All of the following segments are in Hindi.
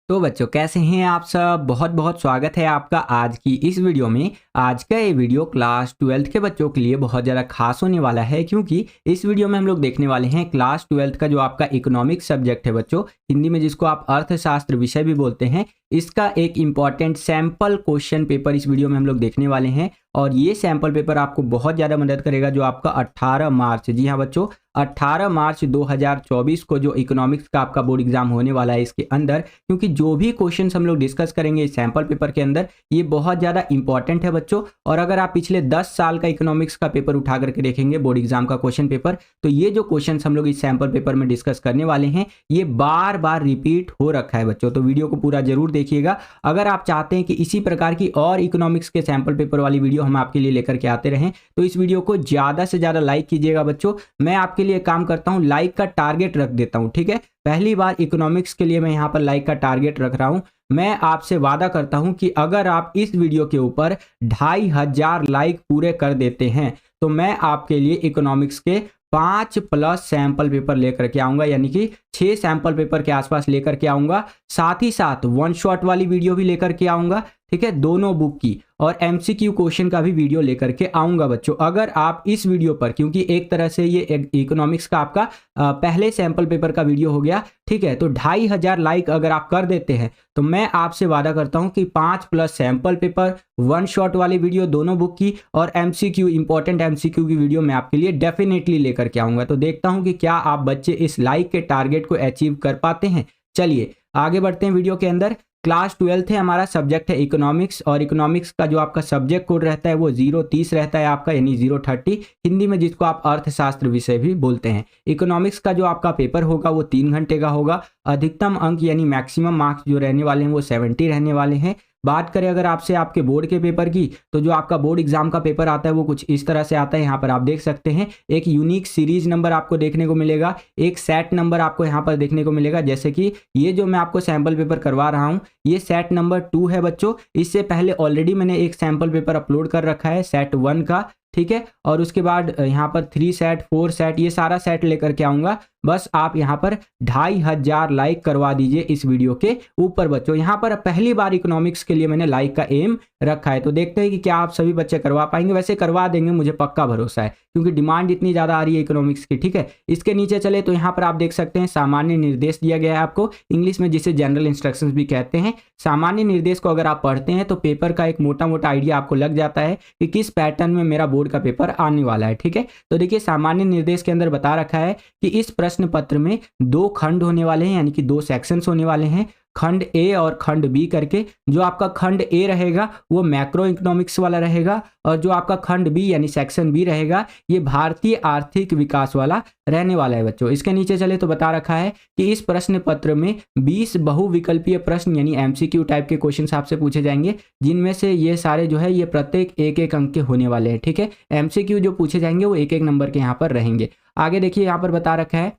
तो बच्चों कैसे हैं आप सब। बहुत बहुत स्वागत है आपका आज की इस वीडियो में। आज का ये वीडियो क्लास 12th के बच्चों के लिए बहुत ज़्यादा खास होने वाला है, क्योंकि इस वीडियो में हम लोग देखने वाले हैं क्लास 12th का जो आपका इकोनॉमिक्स सब्जेक्ट है बच्चों, हिंदी में जिसको आप अर्थशास्त्र विषय भी बोलते हैं, इसका एक इम्पॉर्टेंट सैम्पल क्वेश्चन पेपर इस वीडियो में हम लोग देखने वाले हैं। और ये सैम्पल पेपर आपको बहुत ज़्यादा मदद करेगा जो आपका 18 मार्च, जी हाँ बच्चों, 18 मार्च 2024 को जो इकोनॉमिक्स का आपका बोर्ड एग्जाम होने वाला है इसके अंदर, क्योंकि जो भी क्वेश्चंस हम लोग डिस्कस करेंगे इस सैम्पल पेपर के अंदर ये बहुत ज़्यादा इंपॉर्टेंट है बच्चों। और अगर आप पिछले 10 साल का इकोनॉमिक्स का पेपर उठा करके देखेंगे बोर्ड एग्जाम का क्वेश्चन पेपर, तो ये जो क्वेश्चंस हम लोग इस सैम्पल पेपर में डिस्कस करने वाले हैं ये बार बार रिपीट हो रखा है बच्चों। तो वीडियो को पूरा जरूर देखिएगा। अगर आप चाहते हैं कि इसी प्रकार की और इकोनॉमिक्स के सैम्पल पेपर वाली वीडियो हम आपके लिए लेकर के आते रहें, तो इस वीडियो को ज़्यादा से ज़्यादा लाइक कीजिएगा बच्चों। मैं आपके लिए काम करता हूँ, लाइक का टारगेट रख देता हूँ, ठीक है। पहली बार इकोनॉमिक्स के लिए मैं यहाँ पर लाइक का टारगेट रख रहा हूँ। मैं आपसे वादा करता हूँ कि अगर आप इस वीडियो के ऊपर 2500 लाइक पूरे कर देते हैं तो मैं आपके लिए इकोनॉमिक्स के 5+ सैंपल पेपर लेकर के आऊंगा, यानी कि 6 सैंपल पेपर के आसपास लेकर के आऊंगा। साथ ही साथ वन शॉट वाली वीडियो भी लेकर के आऊंगा, ठीक है, दोनों बुक की, और MCQ क्वेश्चन का भी वीडियो लेकर के आऊंगा बच्चों। अगर आप इस वीडियो पर, क्योंकि एक तरह से ये इकोनॉमिक्स का आपका पहले सैंपल पेपर का वीडियो हो गया, ठीक है, तो 2500 लाइक अगर आप कर देते हैं तो मैं आपसे वादा करता हूं कि 5+ सैंपल पेपर, वन शॉट वाली वीडियो दोनों बुक की, और MCQ इंपॉर्टेंट MCQ की वीडियो मैं आपके लिए डेफिनेटली लेकर के आऊंगा। तो देखता हूं कि क्या आप बच्चे इस लाइक के टारगेट को अचीव कर पाते हैं। चलिए आगे बढ़ते हैं वीडियो के अंदर। क्लास 12th है, हमारा सब्जेक्ट है इकोनॉमिक्स, और इकोनॉमिक्स का जो आपका सब्जेक्ट कोड रहता है वो 030 रहता है आपका, यानी 030 हिंदी में, जिसको आप अर्थशास्त्र विषय भी बोलते हैं। इकोनॉमिक्स का जो आपका पेपर होगा वो 3 घंटे का होगा। अधिकतम अंक यानी मैक्सिमम मार्क्स जो रहने वाले हैं वो 70 रहने वाले हैं। बात करें अगर आपसे आपके बोर्ड के पेपर की, तो जो आपका बोर्ड एग्जाम का पेपर आता है वो कुछ इस तरह से आता है। यहाँ पर आप देख सकते हैं एक यूनिक सीरीज नंबर आपको देखने को मिलेगा, एक सेट नंबर आपको यहाँ पर देखने को मिलेगा। जैसे कि ये जो मैं आपको सैंपल पेपर करवा रहा हूँ ये सेट नंबर 2 है बच्चों। इससे पहले ऑलरेडी मैंने एक सैंपल पेपर अपलोड कर रखा है सेट 1 का, ठीक है। और उसके बाद यहाँ पर 3 सेट 4 सेट ये सारा सेट लेकर के आऊंगा। बस आप यहाँ पर 2500 लाइक करवा दीजिए इस वीडियो के ऊपर बच्चों। यहाँ पर पहली बार इकोनॉमिक्स के लिए मैंने लाइक का एम रखा है, तो देखते हैं कि क्या आप सभी बच्चे करवा पाएंगे। वैसे करवा देंगे, मुझे पक्का भरोसा है, क्योंकि डिमांड इतनी ज़्यादा आ रही है इकोनॉमिक्स की, ठीक है। इसके नीचे चले तो यहाँ पर आप देख सकते हैं सामान्य निर्देश दिया गया है आपको, इंग्लिश में जिसे जनरल इंस्ट्रक्शंस भी कहते हैं। सामान्य निर्देश को अगर आप पढ़ते हैं तो पेपर का एक मोटा मोटा आइडिया आपको लग जाता है कि किस पैटर्न में मेरा बोर्ड का पेपर आने वाला है, ठीक है। तो देखिए सामान्य निर्देश के अंदर बता रखा है कि इस प्रश्न पत्र में 2 खंड होने वाले हैं, यानी कि 2 सेक्शंस होने वाले हैं, खंड ए और खंड बी करके। जो आपका खंड ए रहेगा वो मैक्रो इकोनॉमिक्स वाला रहेगा, और जो आपका खंड बी यानी सेक्शन बी रहेगा ये भारतीय आर्थिक विकास वाला रहने वाला है बच्चों। इसके नीचे चले तो बता रखा है कि इस प्रश्न पत्र में 20 बहुविकल्पीय प्रश्न यानी MCQ टाइप के क्वेश्चन आपसे पूछे जाएंगे, जिनमें से ये सारे जो है ये प्रत्येक 1-1 अंक के होने वाले हैं, ठीक है। MCQ जो पूछे जाएंगे वो 1-1 नंबर के यहाँ पर रहेंगे। आगे देखिए यहाँ पर बता रखा है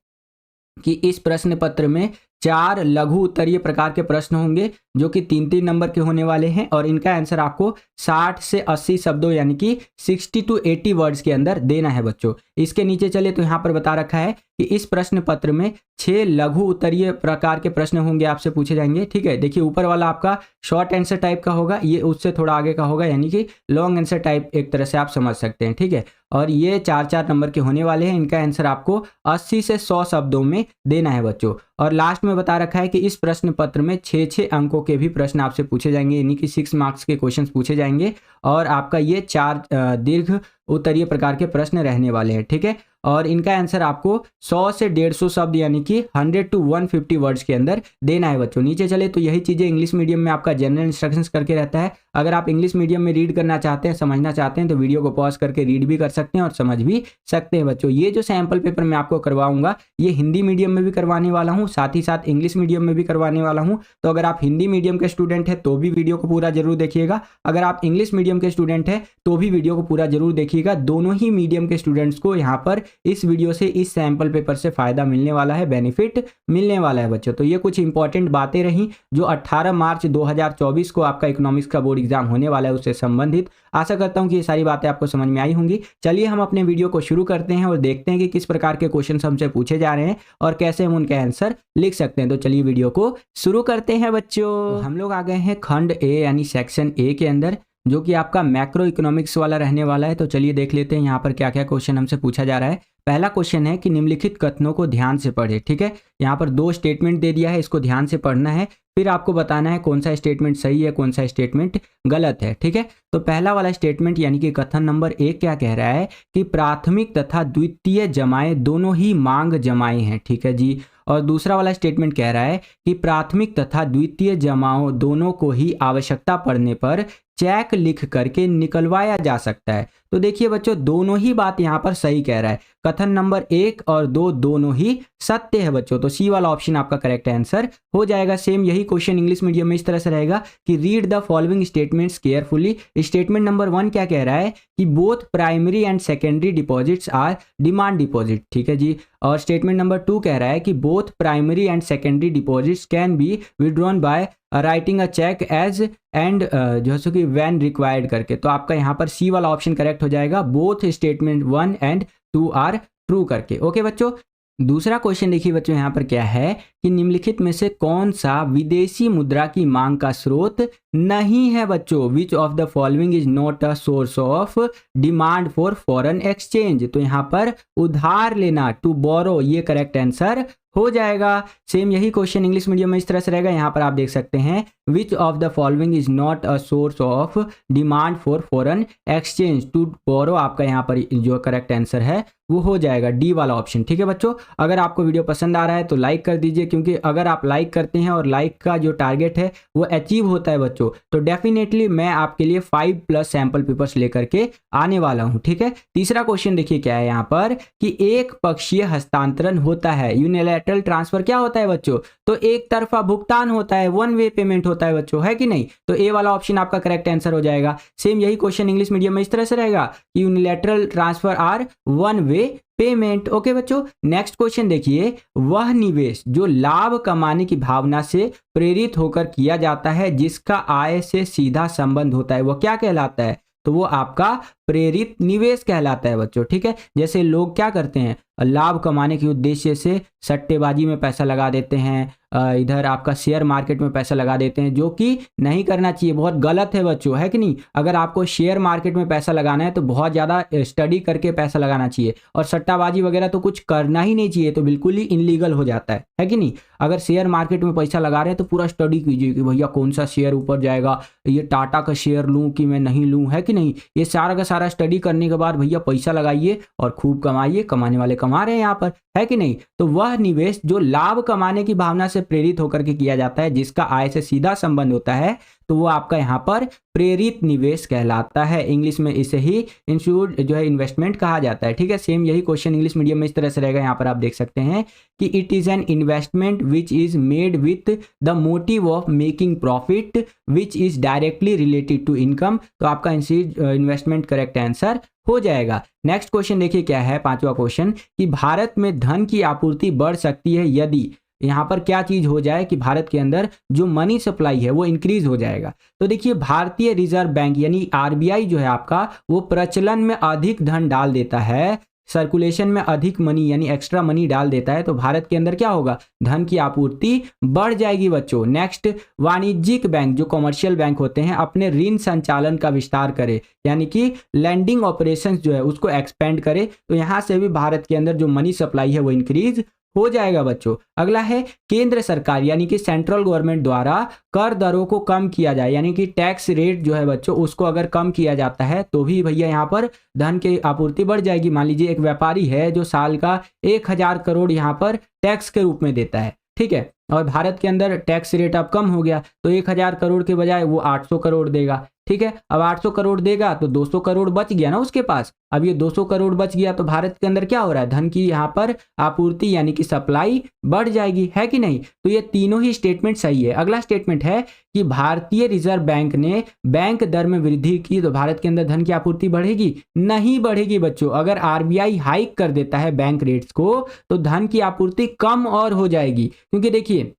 कि इस प्रश्न पत्र में 4 लघु उत्तरीय प्रकार के प्रश्न होंगे जो कि 3-3 नंबर के होने वाले हैं, और इनका आंसर आपको 60 से 80 शब्दों यानी कि 60 to 80 वर्ड्स के अंदर देना है बच्चों। इसके नीचे चले तो यहाँ पर बता रखा है कि इस प्रश्न पत्र में 6 लघु उत्तरीय प्रकार के प्रश्न होंगे आपसे पूछे जाएंगे, ठीक है। देखिए ऊपर वाला आपका शॉर्ट आंसर टाइप का होगा, ये उससे थोड़ा आगे का होगा, यानी कि लॉन्ग आंसर टाइप एक तरह से आप समझ सकते हैं, ठीक है। और ये 4-4 नंबर के होने वाले हैं। इनका आंसर आपको 80 से 100 शब्दों में देना है बच्चों। और लास्ट में बता रखा है कि इस प्रश्न पत्र में 6-6 अंकों के भी प्रश्न आपसे पूछे जाएंगे, यानी कि 6 मार्क्स के क्वेश्चन पूछे जाएंगे, और आपका ये 4 दीर्घ उत्तरीय प्रकार के प्रश्न रहने वाले हैं, ठीक है। और इनका आंसर आपको 100 से 150 शब्द यानी कि 100 to 150 वर्ड्स के अंदर देना है बच्चों। नीचे चले तो यही चीज़ें इंग्लिश मीडियम में आपका जनरल इंस्ट्रक्शंस करके रहता है। अगर आप इंग्लिश मीडियम में रीड करना चाहते हैं, समझना चाहते हैं, तो वीडियो को पॉज करके रीड भी कर सकते हैं और समझ भी सकते हैं बच्चों। ये जो सैंपल पेपर मैं आपको करवाऊंगा ये हिंदी मीडियम में भी करवाने वाला हूँ, साथ ही साथ इंग्लिश मीडियम में भी करवाने वाला हूँ। तो अगर आप हिंदी मीडियम के स्टूडेंट हैं तो भी वीडियो को पूरा जरूर देखिएगा, अगर आप इंग्लिश मीडियम के स्टूडेंट हैं तो भी वीडियो को पूरा जरूर देखिएगा। दोनों ही मीडियम के स्टूडेंट्स को यहाँ पर इस वीडियो से, इस सैंपल पेपर से फायदा मिलने वाला है, बेनिफिट मिलने वाला है बच्चों। तो ये कुछ इंपॉर्टेंट बातें रहीं जो 18 मार्च 2024 को आपका इकोनॉमिक्स का बोर्ड एग्जाम होने वाला है उससे संबंधित। आशा करता हूं कि ये सारी बातें आपको समझ में आई होंगी। चलिए हम अपने वीडियो को शुरू करते हैं और देखते हैं कि किस प्रकार के क्वेश्चन हमसे पूछे जा रहे हैं और कैसे हम उनके आंसर लिख सकते हैं। तो चलिए वीडियो को शुरू करते हैं बच्चों। हम लोग आ गए हैं खंड ए यानी सेक्शन ए के अंदर, जो कि आपका मैक्रो इकोनॉमिक्स वाला रहने वाला है। तो चलिए देख लेते हैं यहाँ पर क्या क्या क्वेश्चन हमसे पूछा जा रहा है। पहला क्वेश्चन है कि निम्नलिखित कथनों को ध्यान से पढ़े। ठीक है, यहाँ पर 2 स्टेटमेंट दे दिया है, इसको ध्यान से पढ़ना है, फिर आपको बताना है कौन सा स्टेटमेंट सही है, कौन सा स्टेटमेंट गलत है। ठीक है, तो पहला वाला स्टेटमेंट यानी कि कथन नंबर 1 क्या कह रहा है कि प्राथमिक तथा द्वितीय जमाएं दोनों ही मांग जमाएं हैं। ठीक है जी। और दूसरा वाला स्टेटमेंट कह रहा है कि प्राथमिक तथा द्वितीय जमाओं दोनों को ही आवश्यकता पड़ने पर चेक लिख करके निकलवाया जा सकता है। तो देखिए बच्चों, दोनों ही बात यहाँ पर सही कह रहा है। कथन नंबर 1 और 2 दोनों ही सत्य है बच्चों। तो सी वाला ऑप्शन आपका करेक्ट आंसर हो जाएगा। सेम यही क्वेश्चन इंग्लिश मीडियम में इस तरह से रहेगा कि read the following statements carefully. Statement number 1 क्या कह रहा है कि both primary and secondary deposits are demand deposit. ठीक है जी। और स्टेटमेंट नंबर 2 कह रहा है कि both primary and secondary deposits can be withdrawn by writing a cheque as and जो है कि व्हेन रिक्वायर्ड करके। तो आपका यहाँ पर सी वाला ऑप्शन करेक्ट हो जाएगा, both statement 1 and 2 are true करके। ओके बच्चों, दूसरा क्वेश्चन देखिए बच्चों, यहाँ पर क्या है कि निम्नलिखित में से कौन सा विदेशी मुद्रा की मांग का स्रोत नहीं है बच्चों। विच of the following is not a source of demand for foreign exchange. तो यहाँ पर उधार लेना, टू बोरो, ये करेक्ट आंसर हो जाएगा। सेम यही क्वेश्चन इंग्लिश मीडियम में इस तरह से रहेगा। यहाँ पर आप देख सकते हैं which of the following is not a source of demand for foreign exchange, to borrow, आपका यहाँ पर जो करेक्ट आंसर है वो हो जाएगा डी वाला ऑप्शन। ठीक है बच्चों, अगर आपको वीडियो पसंद आ रहा है तो लाइक कर दीजिए, क्योंकि अगर आप लाइक करते हैं और लाइक का जो टारगेट है वो अचीव होता है बच्चों, तो डेफिनेटली मैं आपके लिए 5+ सैंपल पेपर्स लेकर के आने वाला हूं। ठीक है, तीसरा क्वेश्चन देखिए क्या है यहाँ पर कि एक पक्षीय हस्तांतरण होता है, यूनिलैटरल ट्रांसफर क्या होता है बच्चों, तो एक तरफा भुगतान होता है, 1 वे पेमेंट होता है बच्चों, है कि नहीं। तो ए वाला ऑप्शन आपका करेक्ट आंसर हो जाएगा। सेम यही क्वेश्चन इंग्लिश मीडियम में इस तरह से रहेगा, यूनिलैटरल ट्रांसफर आर 1 वे पेमेंट। ओके बच्चों, नेक्स्ट क्वेश्चन देखिए, वह निवेश जो लाभ कमाने की भावना से प्रेरित होकर किया जाता है जिसका आय से सीधा संबंध होता है, वो क्या कहलाता है, तो वो आपका प्रेरित निवेश कहलाता है बच्चों। ठीक है, जैसे लोग क्या करते हैं, लाभ कमाने के उद्देश्य से सट्टेबाजी में पैसा लगा देते हैं, इधर आपका शेयर मार्केट में पैसा लगा देते हैं, जो कि नहीं करना चाहिए, बहुत गलत है बच्चों, है कि नहीं। अगर आपको शेयर मार्केट में पैसा लगाना है तो बहुत ज़्यादा स्टडी करके पैसा लगाना चाहिए, और सट्टाबाजी वगैरह तो कुछ करना ही नहीं चाहिए, तो बिल्कुल ही इनलीगल हो जाता है कि नहीं। अगर शेयर मार्केट में पैसा लगा रहे हैं तो पूरा स्टडी कीजिए कि भैया कौन सा शेयर ऊपर जाएगा, ये टाटा का शेयर लूँ कि मैं नहीं लूँ, है कि नहीं। ये सारा का सारा स्टडी करने के बाद भैया पैसा लगाइए और खूब कमाइए, कमाने वाले कमा रहे हैं यहाँ पर, है कि नहीं। तो वह निवेश जो लाभ कमाने की भावना से प्रेरित होकर के किया जाता है, जिसका आय से सीधा संबंध होता है, तो वो आपका यहाँ पर प्रेरित निवेश कहलाता है। इंग्लिश में इसे ही इंस्टीट्यूट जो है इन्वेस्टमेंट कहा जाता है। ठीक है, सेम यही क्वेश्चन इंग्लिश मीडियम में इस तरह से रहेगा। यहाँ पर आप देख सकते हैं कि it is an investment which is made with the motive of making profit which is directly related to income. तो आपका इन्वेस्टमेंट करेक्ट आंसर हो जाएगा। नेक्स्ट क्वेश्चन देखिए क्या है, 5वां क्वेश्चन, कि भारत में धन की आपूर्ति बढ़ सकती है यदि, यहाँ पर क्या चीज हो जाए कि भारत के अंदर जो मनी सप्लाई है वो इंक्रीज हो जाएगा। तो देखिए, भारतीय रिजर्व बैंक यानी आरबीआई जो है आपका, वो प्रचलन में अधिक धन डाल देता है, सर्कुलेशन में अधिक मनी यानी एक्स्ट्रा मनी डाल देता है, तो भारत के अंदर क्या होगा, धन की आपूर्ति बढ़ जाएगी बच्चों। नेक्स्ट, वाणिज्यिक बैंक जो कमर्शियल बैंक होते हैं अपने ऋण संचालन का विस्तार करे, यानी कि लैंडिंग ऑपरेशंस जो है उसको एक्सपेंड करे, तो यहाँ से भी भारत के अंदर जो मनी सप्लाई है वो इंक्रीज हो जाएगा बच्चों। अगला है, केंद्र सरकार यानी कि सेंट्रल गवर्नमेंट द्वारा कर दरों को कम किया जाए, यानी कि टैक्स रेट जो है बच्चों उसको अगर कम किया जाता है तो भी भैया यहाँ पर धन की आपूर्ति बढ़ जाएगी। मान लीजिए एक व्यापारी है जो साल का 1000 करोड़ यहाँ पर टैक्स के रूप में देता है, ठीक है, और भारत के अंदर टैक्स रेट अब कम हो गया, तो 1000 करोड़ के बजाय वो 800 करोड़ देगा। ठीक है, अब 800 करोड़ देगा तो 200 करोड़ बच गया ना उसके पास। अब ये 200 करोड़ बच गया तो भारत के अंदर क्या हो रहा है, धन की यहाँ पर आपूर्ति यानी कि सप्लाई बढ़ जाएगी, है कि नहीं। तो ये तीनों ही स्टेटमेंट सही है। अगला स्टेटमेंट है कि भारतीय रिजर्व बैंक ने बैंक दर में वृद्धि की तो भारत के अंदर धन की आपूर्ति बढ़ेगी, नहीं बढ़ेगी बच्चों। अगर आरबीआई हाइक कर देता है बैंक रेट्स को तो धन की आपूर्ति कम और हो जाएगी, क्योंकि देखिए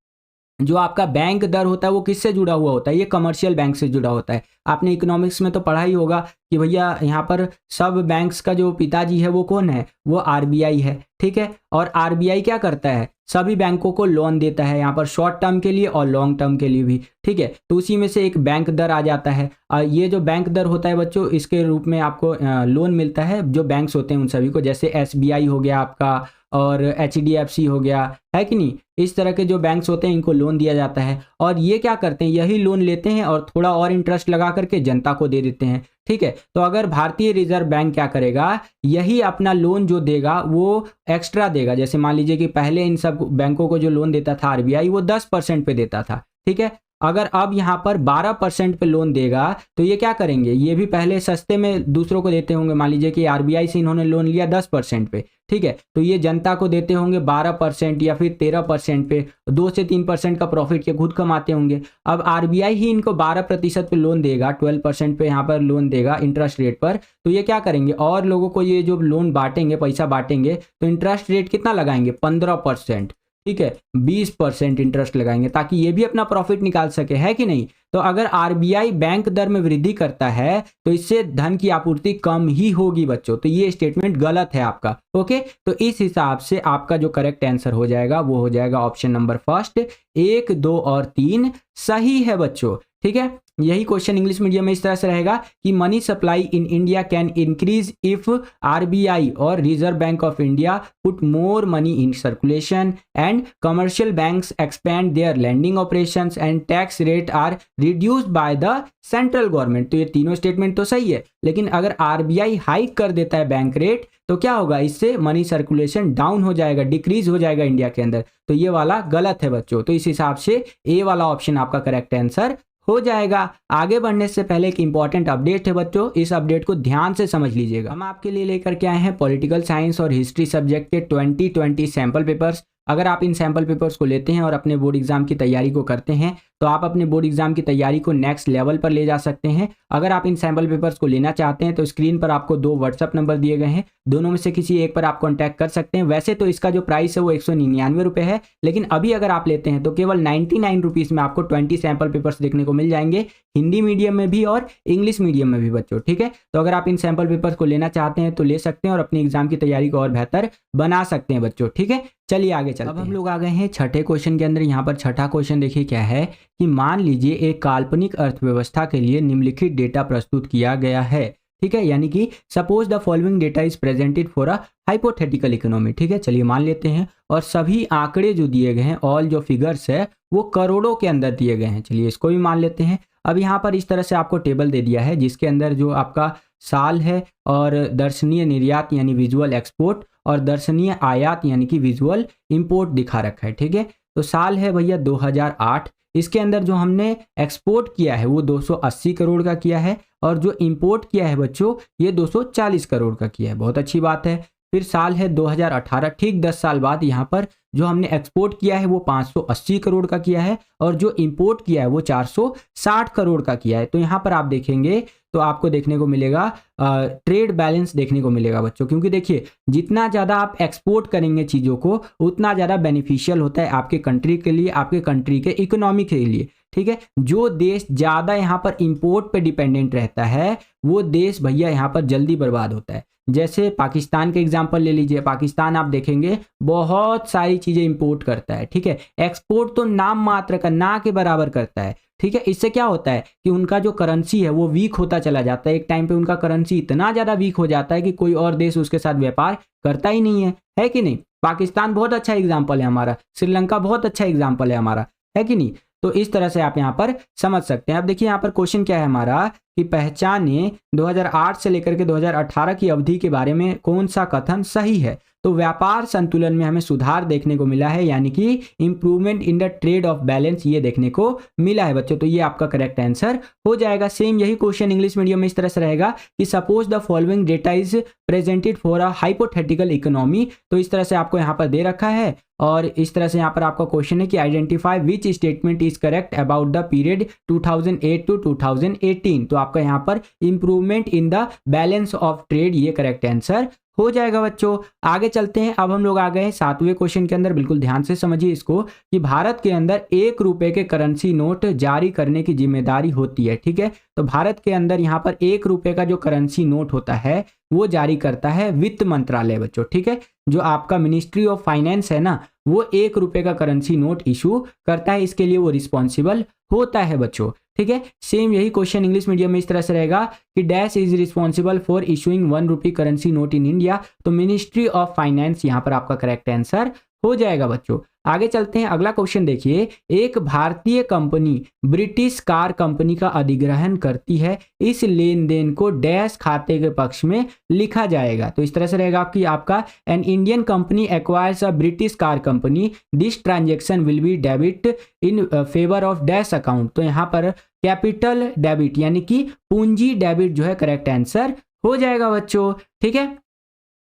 जो आपका बैंक दर होता है वो किससे जुड़ा हुआ होता है, ये कमर्शियल बैंक से जुड़ा होता है। आपने इकोनॉमिक्स में तो पढ़ा ही होगा कि भैया यहाँ पर सब बैंक्स का जो पिताजी है वो कौन है, वो आरबीआई है। ठीक है, और आरबीआई क्या करता है, सभी बैंकों को लोन देता है यहाँ पर शॉर्ट टर्म के लिए और लॉन्ग टर्म के लिए भी। ठीक है, तो उसी में से एक बैंक दर आ जाता है। ये जो बैंक दर होता है बच्चों, इसके रूप में आपको लोन मिलता है जो बैंक्स होते हैं उन सभी को, जैसे एसबीआई हो गया आपका और एचडीएफसी हो गया, है कि नहीं। इस तरह के जो बैंक्स होते हैं इनको लोन दिया जाता है और ये क्या करते हैं, यही लोन लेते हैं और थोड़ा और इंटरेस्ट लगा करके जनता को दे देते हैं। ठीक है, तो अगर भारतीय रिजर्व बैंक क्या करेगा, यही अपना लोन जो देगा वो एक्स्ट्रा देगा। जैसे मान लीजिए कि पहले इन सब बैंकों को जो लोन देता था आरबीआई वो 10% पे देता था। ठीक है, अगर अब यहाँ पर 12% पे लोन देगा तो ये क्या करेंगे, ये भी पहले सस्ते में दूसरों को देते होंगे। मान लीजिए कि आरबीआई से इन्होंने लोन लिया 10% पे, ठीक है, तो ये जनता को देते होंगे 12% या फिर 13% पे, 2 से 3% का प्रॉफिट ये खुद कमाते होंगे। अब आरबीआई ही इनको 12% पे लोन देगा, 12% पे यहाँ पर लोन देगा इंटरेस्ट रेट पर, तो ये क्या करेंगे और लोगों को ये जो लोन बांटेंगे, पैसा बांटेंगे, तो इंटरेस्ट रेट कितना लगाएंगे, 15%। ठीक है, 20% इंटरेस्ट लगाएंगे ताकि ये भी अपना प्रॉफिट निकाल सके, है कि नहीं। तो अगर आरबीआई बैंक दर में वृद्धि करता है तो इससे धन की आपूर्ति कम ही होगी बच्चों। तो ये स्टेटमेंट गलत है आपका। ओके, तो इस हिसाब से आपका जो करेक्ट आंसर हो जाएगा वो हो जाएगा ऑप्शन नंबर फर्स्ट, 1, 2 और 3 सही है बच्चों। ठीक है, यही क्वेश्चन इंग्लिश मीडियम में इस तरह से रहेगा कि money supply in India can increase if RBI और reserve bank of India put more money in circulation and commercial banks expand their lending operations and tax rate are reduced by the central government. तो ये तीनों स्टेटमेंट तो सही है, लेकिन अगर आरबीआई हाइक कर देता है बैंक रेट तो क्या होगा, इससे मनी सर्कुलेशन डाउन हो जाएगा, डिक्रीज हो जाएगा इंडिया के अंदर। तो ये वाला गलत है बच्चों। तो इस हिसाब से ए वाला ऑप्शन आपका करेक्ट आंसर हो जाएगा। आगे बढ़ने से पहले एक इंपॉर्टेंट अपडेट है बच्चों, इस अपडेट को ध्यान से समझ लीजिएगा। हम आपके लिए लेकर के आए हैं पॉलिटिकल साइंस और हिस्ट्री सब्जेक्ट के 2020 सैंपल पेपर्स। अगर आप इन सैंपल पेपर्स को लेते हैं और अपने बोर्ड एग्जाम की तैयारी को करते हैं तो आप अपने बोर्ड एग्जाम की तैयारी को नेक्स्ट लेवल पर ले जा सकते हैं। अगर आप इन सैंपल पेपर्स को लेना चाहते हैं तो स्क्रीन पर आपको 2 व्हाट्सअप नंबर दिए गए हैं, दोनों में से किसी एक पर आप कॉन्टैक्ट कर सकते हैं। वैसे तो इसका जो प्राइस है वो 199 रुपये है, लेकिन अभी अगर आप लेते हैं तो केवल 99 रुपीज़ में आपको 20 सैंपल पेपर्स देखने को मिल जाएंगे, हिंदी मीडियम में भी और इंग्लिश मीडियम में भी बच्चों। ठीक है, तो अगर आप इन सैंपल पेपर्स को लेना चाहते हैं तो ले सकते हैं और अपनी एग्जाम की तैयारी को और बेहतर बना सकते हैं बच्चों। ठीक है, चलिए आगे चलते हैं। अब हम लोग आ गए हैं छठे क्वेश्चन के अंदर। यहाँ पर छठा क्वेश्चन देखिए क्या है कि मान लीजिए एक काल्पनिक अर्थव्यवस्था के लिए निम्नलिखित डेटा प्रस्तुत किया गया है। ठीक है, यानी कि suppose the following data is presented for a hypothetical economy. ठीक है, चलिए मान लेते हैं और सभी आंकड़े जो दिए गए हैं, ऑल जो फिगर्स है वो करोड़ों के अंदर दिए गए हैं। चलिए इसको भी मान लेते हैं। अब यहाँ पर इस तरह से आपको टेबल दे दिया है जिसके अंदर जो आपका साल है और दर्शनीय निर्यात यानी विजुअल एक्सपोर्ट और दर्शनीय आयात यानी कि विजुअल इंपोर्ट दिखा रखा है। ठीक है, तो साल है भैया 2008, इसके अंदर जो हमने एक्सपोर्ट किया है वो 280 करोड़ का किया है और जो इंपोर्ट किया है बच्चों ये 240 करोड़ का किया है। बहुत अच्छी बात है। फिर साल है 2018, ठीक 10 साल बाद यहाँ पर जो हमने एक्सपोर्ट किया है वो 580 करोड़ का किया है और जो इंपोर्ट किया है वो 460 करोड़ का किया है। तो यहाँ पर आप देखेंगे तो आपको देखने को मिलेगा ट्रेड बैलेंस देखने को मिलेगा बच्चों, क्योंकि देखिए जितना ज़्यादा आप एक्सपोर्ट करेंगे चीज़ों को उतना ज़्यादा बेनिफिशियल होता है आपके कंट्री के लिए, आपके कंट्री के इकोनॉमी के लिए। ठीक है, जो देश ज़्यादा यहाँ पर इंपोर्ट पे डिपेंडेंट रहता है वो देश भैया यहाँ पर जल्दी बर्बाद होता है। जैसे पाकिस्तान के एग्जांपल ले लीजिए, पाकिस्तान आप देखेंगे बहुत सारी चीज़ें इंपोर्ट करता है। ठीक है, एक्सपोर्ट तो नाम मात्र का, ना के बराबर करता है। ठीक है, इससे क्या होता है कि उनका जो करेंसी है वो वीक होता चला जाता है। एक टाइम पे उनका करेंसी इतना ज़्यादा वीक हो जाता है कि कोई और देश उसके साथ व्यापार करता ही नहीं है कि नहीं। पाकिस्तान बहुत अच्छा एग्जाम्पल है हमारा, श्रीलंका बहुत अच्छा एग्जाम्पल है हमारा, है कि नहीं। तो इस तरह से आप यहाँ पर समझ सकते हैं। अब देखिए यहाँ पर क्वेश्चन क्या है हमारा कि पहचाने 2008 से लेकर के 2018 की अवधि के बारे में कौन सा कथन सही है। तो व्यापार संतुलन में हमें सुधार देखने को मिला है, यानी कि improvement in the trade off balance ये देखने को मिला है बच्चों। तो ये आपका करेक्ट आंसर हो जाएगा। सेम यही क्वेश्चन इंग्लिश मीडियम में इस तरह से रहेगा कि suppose the following data is presented for a hypothetical economy. तो इस तरह से आपको यहाँ पर दे रखा है और इस तरह से यहाँ पर आपका क्वेश्चन है कि identify which statement is correct about the period 2008 to 2018। तो आपका यहाँ पर improvement in the balance of trade ये करेक्ट आंसर हो जाएगा बच्चों। आगे चलते हैं। अब हम लोग आ गए हैं 7वें क्वेश्चन के अंदर। बिल्कुल ध्यान से समझिए इसको कि भारत के अंदर 1 रुपए के करेंसी नोट जारी करने की जिम्मेदारी होती है। ठीक है, तो भारत के अंदर यहाँ पर 1 रुपए का जो करेंसी नोट होता है वो जारी करता है वित्त मंत्रालय बच्चों। ठीक है, जो आपका मिनिस्ट्री ऑफ फाइनेंस है ना, वो 1 रुपए का करेंसी नोट इशू करता है, इसके लिए वो रिस्पॉन्सिबल होता है बच्चों। ठीक है, सेम यही क्वेश्चन इंग्लिश मीडियम में इस तरह से रहेगा कि dash is responsible for issuing 1 rupee currency note in India. तो मिनिस्ट्री ऑफ फाइनेंस यहाँ पर आपका करेक्ट आंसर हो जाएगा बच्चों। आगे चलते हैं। अगला क्वेश्चन देखिए, एक भारतीय कंपनी ब्रिटिश कार कंपनी का अधिग्रहण करती है, इस लेन देन को डैश खाते के पक्ष में लिखा जाएगा। तो इस तरह से रहेगा कि आपका an Indian company acquires a British car company, this transaction will be debit in favour of dash account. तो यहाँ पर कैपिटल डेबिट यानी कि पूंजी डेबिट जो है करेक्ट आंसर हो जाएगा बच्चों। ठीक है,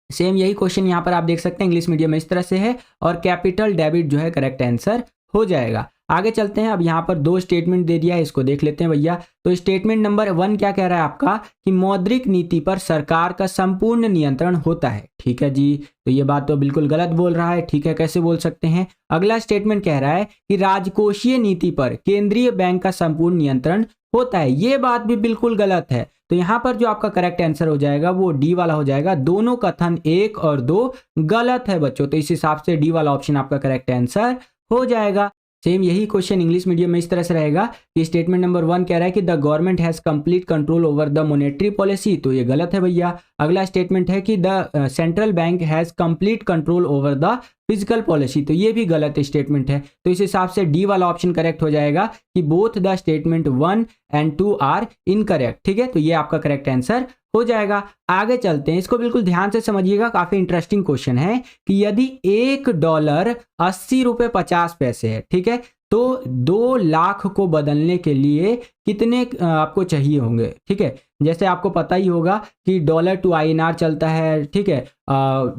सेम यही क्वेश्चन यहाँ पर आप देख सकते हैं इंग्लिश मीडियम में इस तरह से है और कैपिटल डेबिट जो है करेक्ट आंसर हो जाएगा। आगे चलते हैं। अब यहाँ पर 2 स्टेटमेंट दे दिया है, इसको देख लेते हैं भैया। तो स्टेटमेंट नंबर 1 क्या कह रहा है आपका कि मौद्रिक नीति पर सरकार का संपूर्ण नियंत्रण होता है। ठीक है जी, तो ये बात तो बिल्कुल गलत बोल रहा है। ठीक है, कैसे बोल सकते हैं। अगला स्टेटमेंट कह रहा है कि राजकोषीय नीति पर केंद्रीय बैंक का संपूर्ण नियंत्रण होता है, ये बात भी बिल्कुल गलत है। तो यहाँ पर जो आपका करेक्ट आंसर हो जाएगा वो डी वाला हो जाएगा। दोनों कथन 1 और 2 गलत है बच्चों, तो इस हिसाब से डी वाला ऑप्शन आपका करेक्ट आंसर हो जाएगा। सेम यही क्वेश्चन इंग्लिश मीडियम में इस तरह से रहेगा कि स्टेटमेंट नंबर 1 कह रहा है कि the government has complete control over the monetary policy. तो ये गलत है भैया। अगला स्टेटमेंट है कि the central bank has complete control over the physical policy. तो ये भी गलत स्टेटमेंट है, तो इस हिसाब से डी वाला ऑप्शन करेक्ट हो जाएगा कि both the statement 1 and 2 are incorrect. ठीक है, तो ये आपका करेक्ट आंसर हो जाएगा। आगे चलते हैं, इसको बिल्कुल ध्यान से समझिएगा, काफी इंटरेस्टिंग क्वेश्चन है कि यदि $1 80 रुपए 50 पैसे है, ठीक है, तो 2 लाख को बदलने के लिए कितने आपको चाहिए होंगे। ठीक है, जैसे आपको पता ही होगा कि $2 चलता है, ठीक है,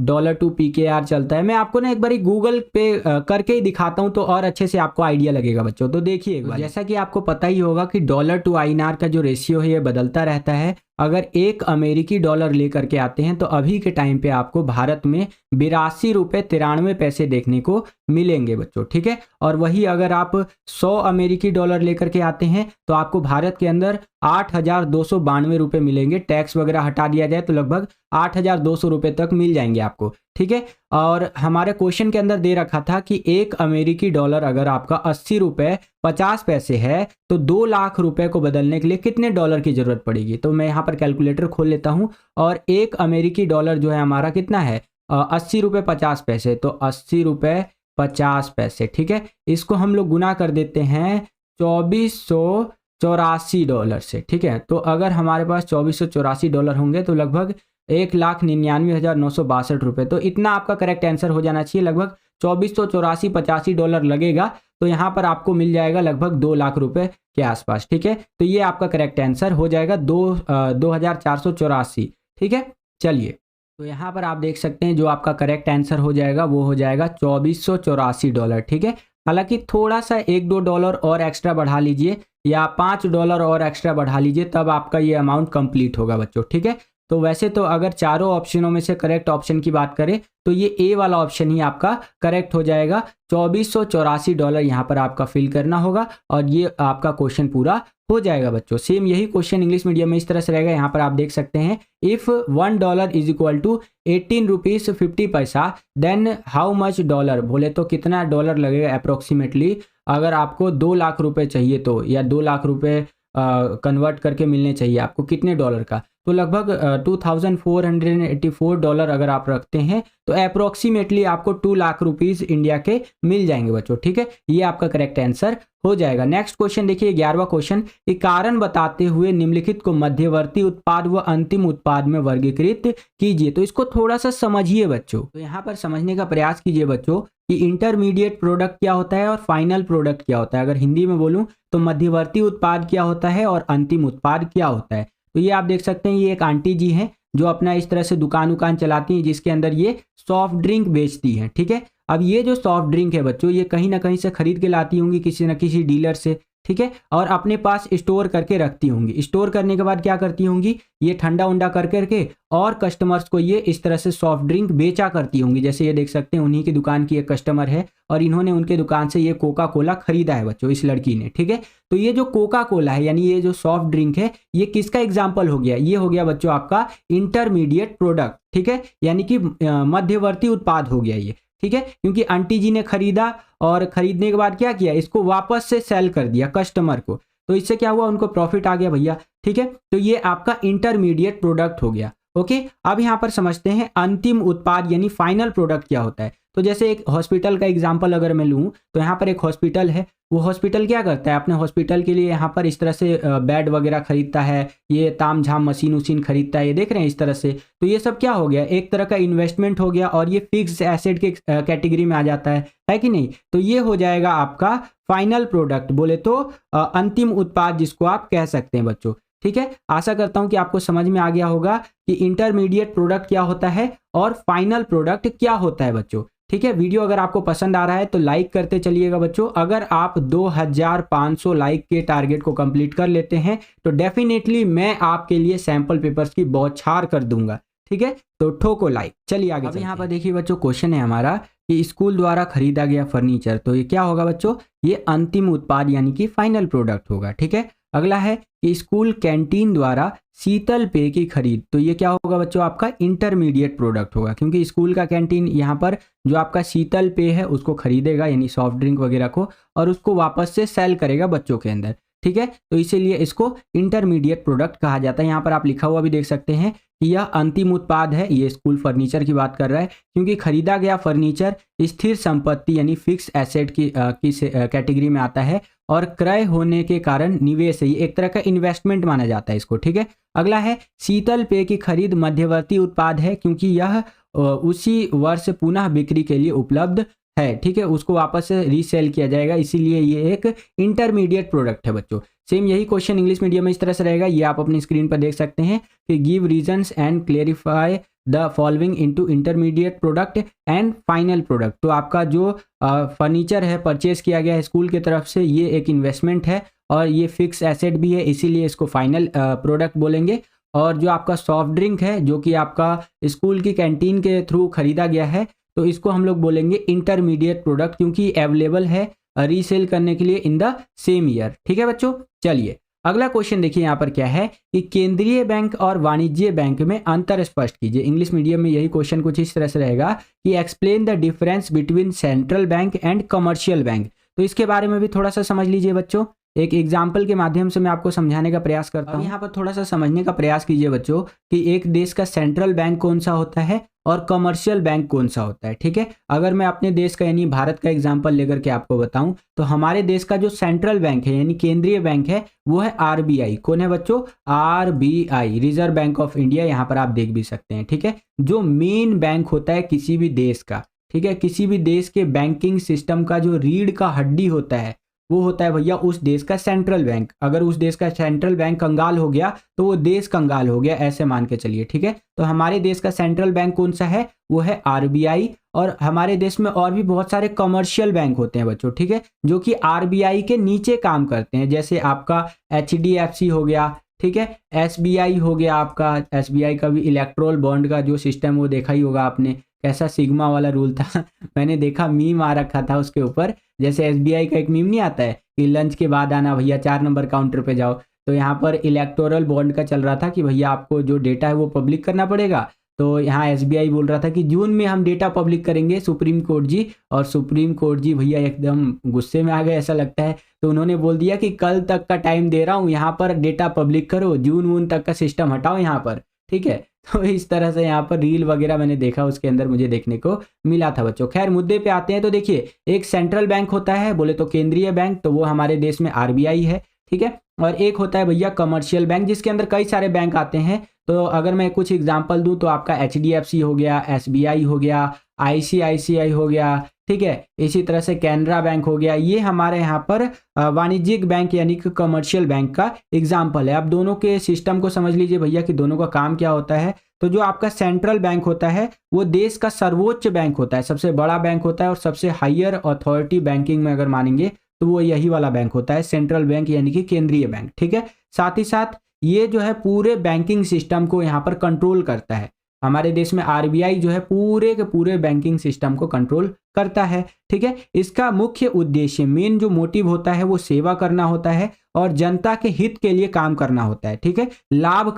$2 चलता है। मैं आपको ना एक बार गूगल पे करके ही दिखाता हूं तो और अच्छे से आपको आइडिया लगेगा बच्चों। तो देखिए एक बार, जैसा कि आपको पता ही होगा कि $2 का जो रेशियो है ये बदलता रहता है। अगर 1 अमेरिकी डॉलर लेकर के आते हैं तो अभी के टाइम पे आपको भारत में 82 रुपये 93 पैसे देखने को मिलेंगे बच्चों। ठीक है, और वही अगर आप 100 अमेरिकी डॉलर लेकर के आते हैं तो आपको भारत के अंदर 8,292 रुपये मिलेंगे। टैक्स वगैरह हटा दिया जाए तो लगभग 8,200 रुपये तक मिल जाएंगे आपको। ठीक है, और हमारे क्वेश्चन के अंदर दे रखा था कि 1 अमेरिकी डॉलर अगर आपका 80 रुपये 50 पैसे है तो 2 लाख रुपए को बदलने के लिए कितने डॉलर की जरूरत पड़ेगी। तो मैं यहाँ पर कैलकुलेटर खोल लेता हूँ और 1 अमेरिकी डॉलर जो है हमारा कितना है 80 रुपये 50 पैसे, तो 80 रुपये 50 पैसे। ठीक है, इसको हम लोग गुना कर देते हैं $2484 से। ठीक है, तो अगर हमारे पास $2484 होंगे तो लगभग 1,99,962 रुपये, तो इतना आपका करेक्ट आंसर हो जाना चाहिए। लगभग $2484-85 लगेगा तो यहाँ पर आपको मिल जाएगा लगभग 2 लाख रुपए के आसपास। ठीक है, तो ये आपका करेक्ट आंसर हो जाएगा 2,484। ठीक है, चलिए तो यहाँ पर आप देख सकते हैं जो आपका करेक्ट आंसर हो जाएगा वो हो जाएगा $2484। ठीक है, हालांकि थोड़ा सा $1-2 और एक्स्ट्रा बढ़ा लीजिए या $5 और एक्स्ट्रा बढ़ा लीजिए तब आपका ये अमाउंट कंप्लीट होगा बच्चों। ठीक है, तो वैसे तो अगर चारों ऑप्शनों में से करेक्ट ऑप्शन की बात करें तो ये ए वाला ऑप्शन ही आपका करेक्ट हो जाएगा। $2484 यहाँ पर आपका फिल करना होगा और ये आपका क्वेश्चन पूरा हो जाएगा बच्चों। सेम यही क्वेश्चन इंग्लिश मीडियम में इस तरह से रहेगा। यहाँ पर आप देख सकते हैं if $1 is equal to 18 rupees 50 paisa then how much dollar, बोले तो कितना डॉलर लगेगा अप्रोक्सीमेटली। अगर आपको 2 लाख रुपए चाहिए तो, या 2 लाख रुपए कन्वर्ट करके मिलने चाहिए आपको कितने डॉलर का, तो लगभग $2,484 अगर आप रखते हैं तो अप्रोक्सीमेटली आपको 2 लाख रुपीस इंडिया के मिल जाएंगे बच्चों। ठीक है, ये आपका करेक्ट आंसर हो जाएगा। नेक्स्ट क्वेश्चन देखिए 11वां क्वेश्चन, कारण बताते हुए निम्नलिखित को मध्यवर्ती उत्पाद व अंतिम उत्पाद में वर्गीकृत कीजिए। तो इसको थोड़ा सा समझिए बच्चों, तो यहाँ पर समझने का प्रयास कीजिए बच्चों कि इंटरमीडिएट प्रोडक्ट क्या होता है और फाइनल प्रोडक्ट क्या होता है। अगर हिंदी में बोलूं तो मध्यवर्ती उत्पाद क्या होता है और अंतिम उत्पाद क्या होता है। तो ये आप देख सकते हैं, ये एक आंटी जी हैं जो अपना इस तरह से दुकान चलाती हैं जिसके अंदर ये सॉफ्ट ड्रिंक बेचती हैं। ठीक है, अब ये जो सॉफ्ट ड्रिंक है बच्चों, ये कहीं ना कहीं से खरीद के लाती होंगी किसी न किसी डीलर से। ठीक है, और अपने पास स्टोर करके रखती होंगी। स्टोर करने के बाद क्या करती होंगी, ये ठंडा उंडा कर करके और कस्टमर्स को ये इस तरह से सॉफ्ट ड्रिंक बेचा करती होंगी। जैसे ये देख सकते हैं, उन्हीं की दुकान की एक कस्टमर है और इन्होंने उनके दुकान से ये कोका कोला खरीदा है बच्चों, इस लड़की ने। ठीक है, तो ये जो कोका कोला है यानी ये जो सॉफ्ट ड्रिंक है, ये किसका एग्जाम्पल हो गया, ये हो गया बच्चों आपका इंटरमीडिएट प्रोडक्ट। ठीक है, यानी कि मध्यवर्ती उत्पाद हो गया ये। ठीक है, क्योंकि आंटी जी ने खरीदा और खरीदने के बाद क्या किया, इसको वापस से सेल कर दिया कस्टमर को, तो इससे क्या हुआ, उनको प्रॉफिट आ गया भैया। ठीक है, तो ये आपका इंटरमीडिएट प्रोडक्ट हो गया। ओके, अब यहां पर समझते हैं अंतिम उत्पाद यानी फाइनल प्रोडक्ट क्या होता है। तो जैसे एक हॉस्पिटल का एग्जांपल अगर मैं लूं तो यहाँ पर एक हॉस्पिटल है, वो हॉस्पिटल क्या करता है, अपने हॉस्पिटल के लिए यहाँ पर इस तरह से बेड वगैरह खरीदता है, ये ताम झाम मशीन उशीन खरीदता है, ये देख रहे हैं इस तरह से। तो ये सब क्या हो गया, एक तरह का इन्वेस्टमेंट हो गया और ये फिक्स एसेट के कैटेगरी में आ जाता है कि नहीं। तो ये हो जाएगा आपका फाइनल प्रोडक्ट, बोले तो अंतिम उत्पाद जिसको आप कह सकते हैं बच्चों। ठीक है, आशा करता हूं कि आपको समझ में आ गया होगा कि इंटरमीडिएट प्रोडक्ट क्या होता है और फाइनल प्रोडक्ट क्या होता है बच्चों। ठीक है, वीडियो अगर आपको पसंद आ रहा है तो लाइक करते चलिएगा बच्चों। अगर आप 2500 लाइक के टारगेट को कंप्लीट कर लेते हैं तो डेफिनेटली मैं आपके लिए सैंपल पेपर्स की बौछार कर दूंगा। ठीक है, तो ठोको लाइक। चलिए आगे। अब यहाँ पर देखिए बच्चों, क्वेश्चन है हमारा कि स्कूल द्वारा खरीदा गया फर्नीचर, तो ये क्या होगा बच्चों, ये अंतिम उत्पाद यानी कि फाइनल प्रोडक्ट होगा। ठीक है, अगला है कि स्कूल कैंटीन द्वारा शीतल पेय की खरीद, तो ये क्या होगा बच्चों, आपका इंटरमीडिएट प्रोडक्ट होगा, क्योंकि स्कूल का कैंटीन यहाँ पर जो आपका शीतल पेय है उसको खरीदेगा यानी सॉफ्ट ड्रिंक वगैरह को, और उसको वापस से सेल करेगा बच्चों के अंदर। ठीक है, तो इसीलिए इसको इंटरमीडिएट प्रोडक्ट कहा जाता है। यहाँ पर आप लिखा हुआ भी देख सकते हैं कि यह अंतिम उत्पाद है, ये स्कूल फर्नीचर की बात कर रहा है, क्योंकि खरीदा गया फर्नीचर स्थिर संपत्ति यानी फिक्स एसेट की कैटेगरी में आता है और क्रय होने के कारण निवेश है, ये एक तरह का इन्वेस्टमेंट माना जाता है इसको। ठीक है, अगला है शीतल पेय की खरीद मध्यवर्ती उत्पाद है, क्योंकि यह उसी वर्ष पुनः बिक्री के लिए उपलब्ध है। ठीक है, उसको वापस से रीसेल किया जाएगा, इसीलिए ये एक इंटरमीडिएट प्रोडक्ट है बच्चों। सेम यही क्वेश्चन इंग्लिश मीडियम में इस तरह से रहेगा, ये आप अपनी स्क्रीन पर देख सकते हैं कि give reasons and clarify the following into intermediate product and final product. तो आपका जो फर्नीचर है परचेज किया गया है स्कूल की तरफ से, ये एक इन्वेस्टमेंट है और ये फिक्स एसेट भी है, इसीलिए इसको फाइनल प्रोडक्ट बोलेंगे। और जो आपका सॉफ्ट ड्रिंक है जो कि आपका स्कूल की कैंटीन के थ्रू खरीदा गया है, तो इसको हम लोग बोलेंगे इंटरमीडिएट प्रोडक्ट, क्योंकि अवेलेबल है रीसेल करने के लिए इन द सेम ईयर। ठीक है बच्चों, चलिए अगला क्वेश्चन देखिए यहाँ पर क्या है कि केंद्रीय बैंक और वाणिज्य बैंक में अंतर स्पष्ट कीजिए। इंग्लिश मीडियम में यही क्वेश्चन कुछ इस तरह से रहेगा कि explain the difference between central bank and commercial bank. तो इसके बारे में भी थोड़ा सा समझ लीजिए बच्चों, एक एग्जाम्पल के माध्यम से मैं आपको समझाने का प्रयास करता हूँ। यहाँ पर थोड़ा सा समझने का प्रयास कीजिए बच्चों कि एक देश का सेंट्रल बैंक कौन सा होता है और कमर्शियल बैंक कौन सा होता है। ठीक है, अगर मैं अपने देश का यानी भारत का एग्जांपल लेकर के आपको बताऊं तो हमारे देश का जो सेंट्रल बैंक है यानी केंद्रीय बैंक है वो है आरबीआई। कौन है बच्चों, RBI, reserve bank of India, यहाँ पर आप देख भी सकते हैं। ठीक है, जो मेन बैंक होता है किसी भी देश का, ठीक है, किसी भी देश के बैंकिंग सिस्टम का जो रीढ़ का हड्डी होता है वो होता है भैया उस देश का सेंट्रल बैंक। अगर उस देश का सेंट्रल बैंक कंगाल हो गया तो वो देश कंगाल हो गया, ऐसे मान के चलिए। ठीक है, तो हमारे देश का सेंट्रल बैंक कौन सा है, वो है आरबीआई। और हमारे देश में और भी बहुत सारे कमर्शियल बैंक होते हैं बच्चों, ठीक है, जो कि आरबीआई के नीचे काम करते हैं। जैसे आपका एचडीएफसी हो गया, ठीक है, एसबीआई हो गया, आपका एसबीआई का भी इलेक्ट्रोल बॉन्ड का जो सिस्टम वो देखा ही होगा आपने, कैसा सिग्मा वाला रूल था मैंने देखा, मीम आ रखा था उसके ऊपर। जैसे एसबीआई का एक मीम नहीं आता है कि लंच के बाद आना भैया 4 नंबर काउंटर पे जाओ, तो यहाँ पर इलेक्टोरल बॉन्ड का चल रहा था कि भैया आपको जो डेटा है वो पब्लिक करना पड़ेगा, तो यहाँ SBI बोल रहा था कि जून में हम डेटा पब्लिक करेंगे सुप्रीम कोर्ट जी, और सुप्रीम कोर्ट जी भैया एकदम गुस्से में आ गए ऐसा लगता है। तो उन्होंने बोल दिया कि कल तक का टाइम दे रहा हूँ, यहाँ पर डेटा पब्लिक करो, जून वून तक का सिस्टम हटाओ यहाँ पर, ठीक है। तो इस तरह से यहाँ पर रील वगैरह मैंने देखा, उसके अंदर मुझे देखने को मिला था बच्चों। खैर मुद्दे पे आते हैं। तो देखिए, एक सेंट्रल बैंक होता है, बोले तो केंद्रीय बैंक, तो वो हमारे देश में RBI है, ठीक है। और एक होता है भैया कमर्शियल बैंक, जिसके अंदर कई सारे बैंक आते हैं। तो अगर मैं कुछ एग्जांपल दूं तो आपका HDFC हो गया, SBI हो गया, ICICI हो गया, ठीक है। इसी तरह से कैनरा बैंक हो गया। ये हमारे यहाँ पर वाणिज्यिक बैंक यानी कि कमर्शियल बैंक का एग्जाम्पल है। अब दोनों के सिस्टम को समझ लीजिए भैया कि दोनों का काम क्या होता है। तो जो आपका सेंट्रल बैंक होता है वो देश का सर्वोच्च बैंक होता है, सबसे बड़ा बैंक होता है, और सबसे हायर अथॉरिटी बैंकिंग में अगर मानेंगे तो वो यही वाला बैंक होता है, सेंट्रल बैंक यानी कि केंद्रीय बैंक, ठीक है। साथ ही साथ ये जो है पूरे बैंकिंग सिस्टम को यहाँ पर कंट्रोल करता है। हमारे देश में RBI जो है पूरे के पूरे बैंकिंग सिस्टम को कंट्रोल करता है, ठीक है। इसका मुख्य उद्देश्य, मेन जो मोटिव होता है वो सेवा करना होता है और जनता के हित के लिए काम करना होता है, ठीक है। लाभ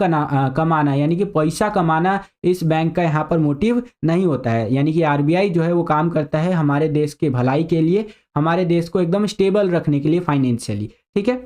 कमाना यानी कि पैसा कमाना इस बैंक का यहाँ पर मोटिव नहीं होता है। यानी कि RBI जो है वो काम करता है हमारे देश के भलाई के लिए, हमारे देश को एकदम स्टेबल रखने के लिए फाइनेंशियली, ठीक है।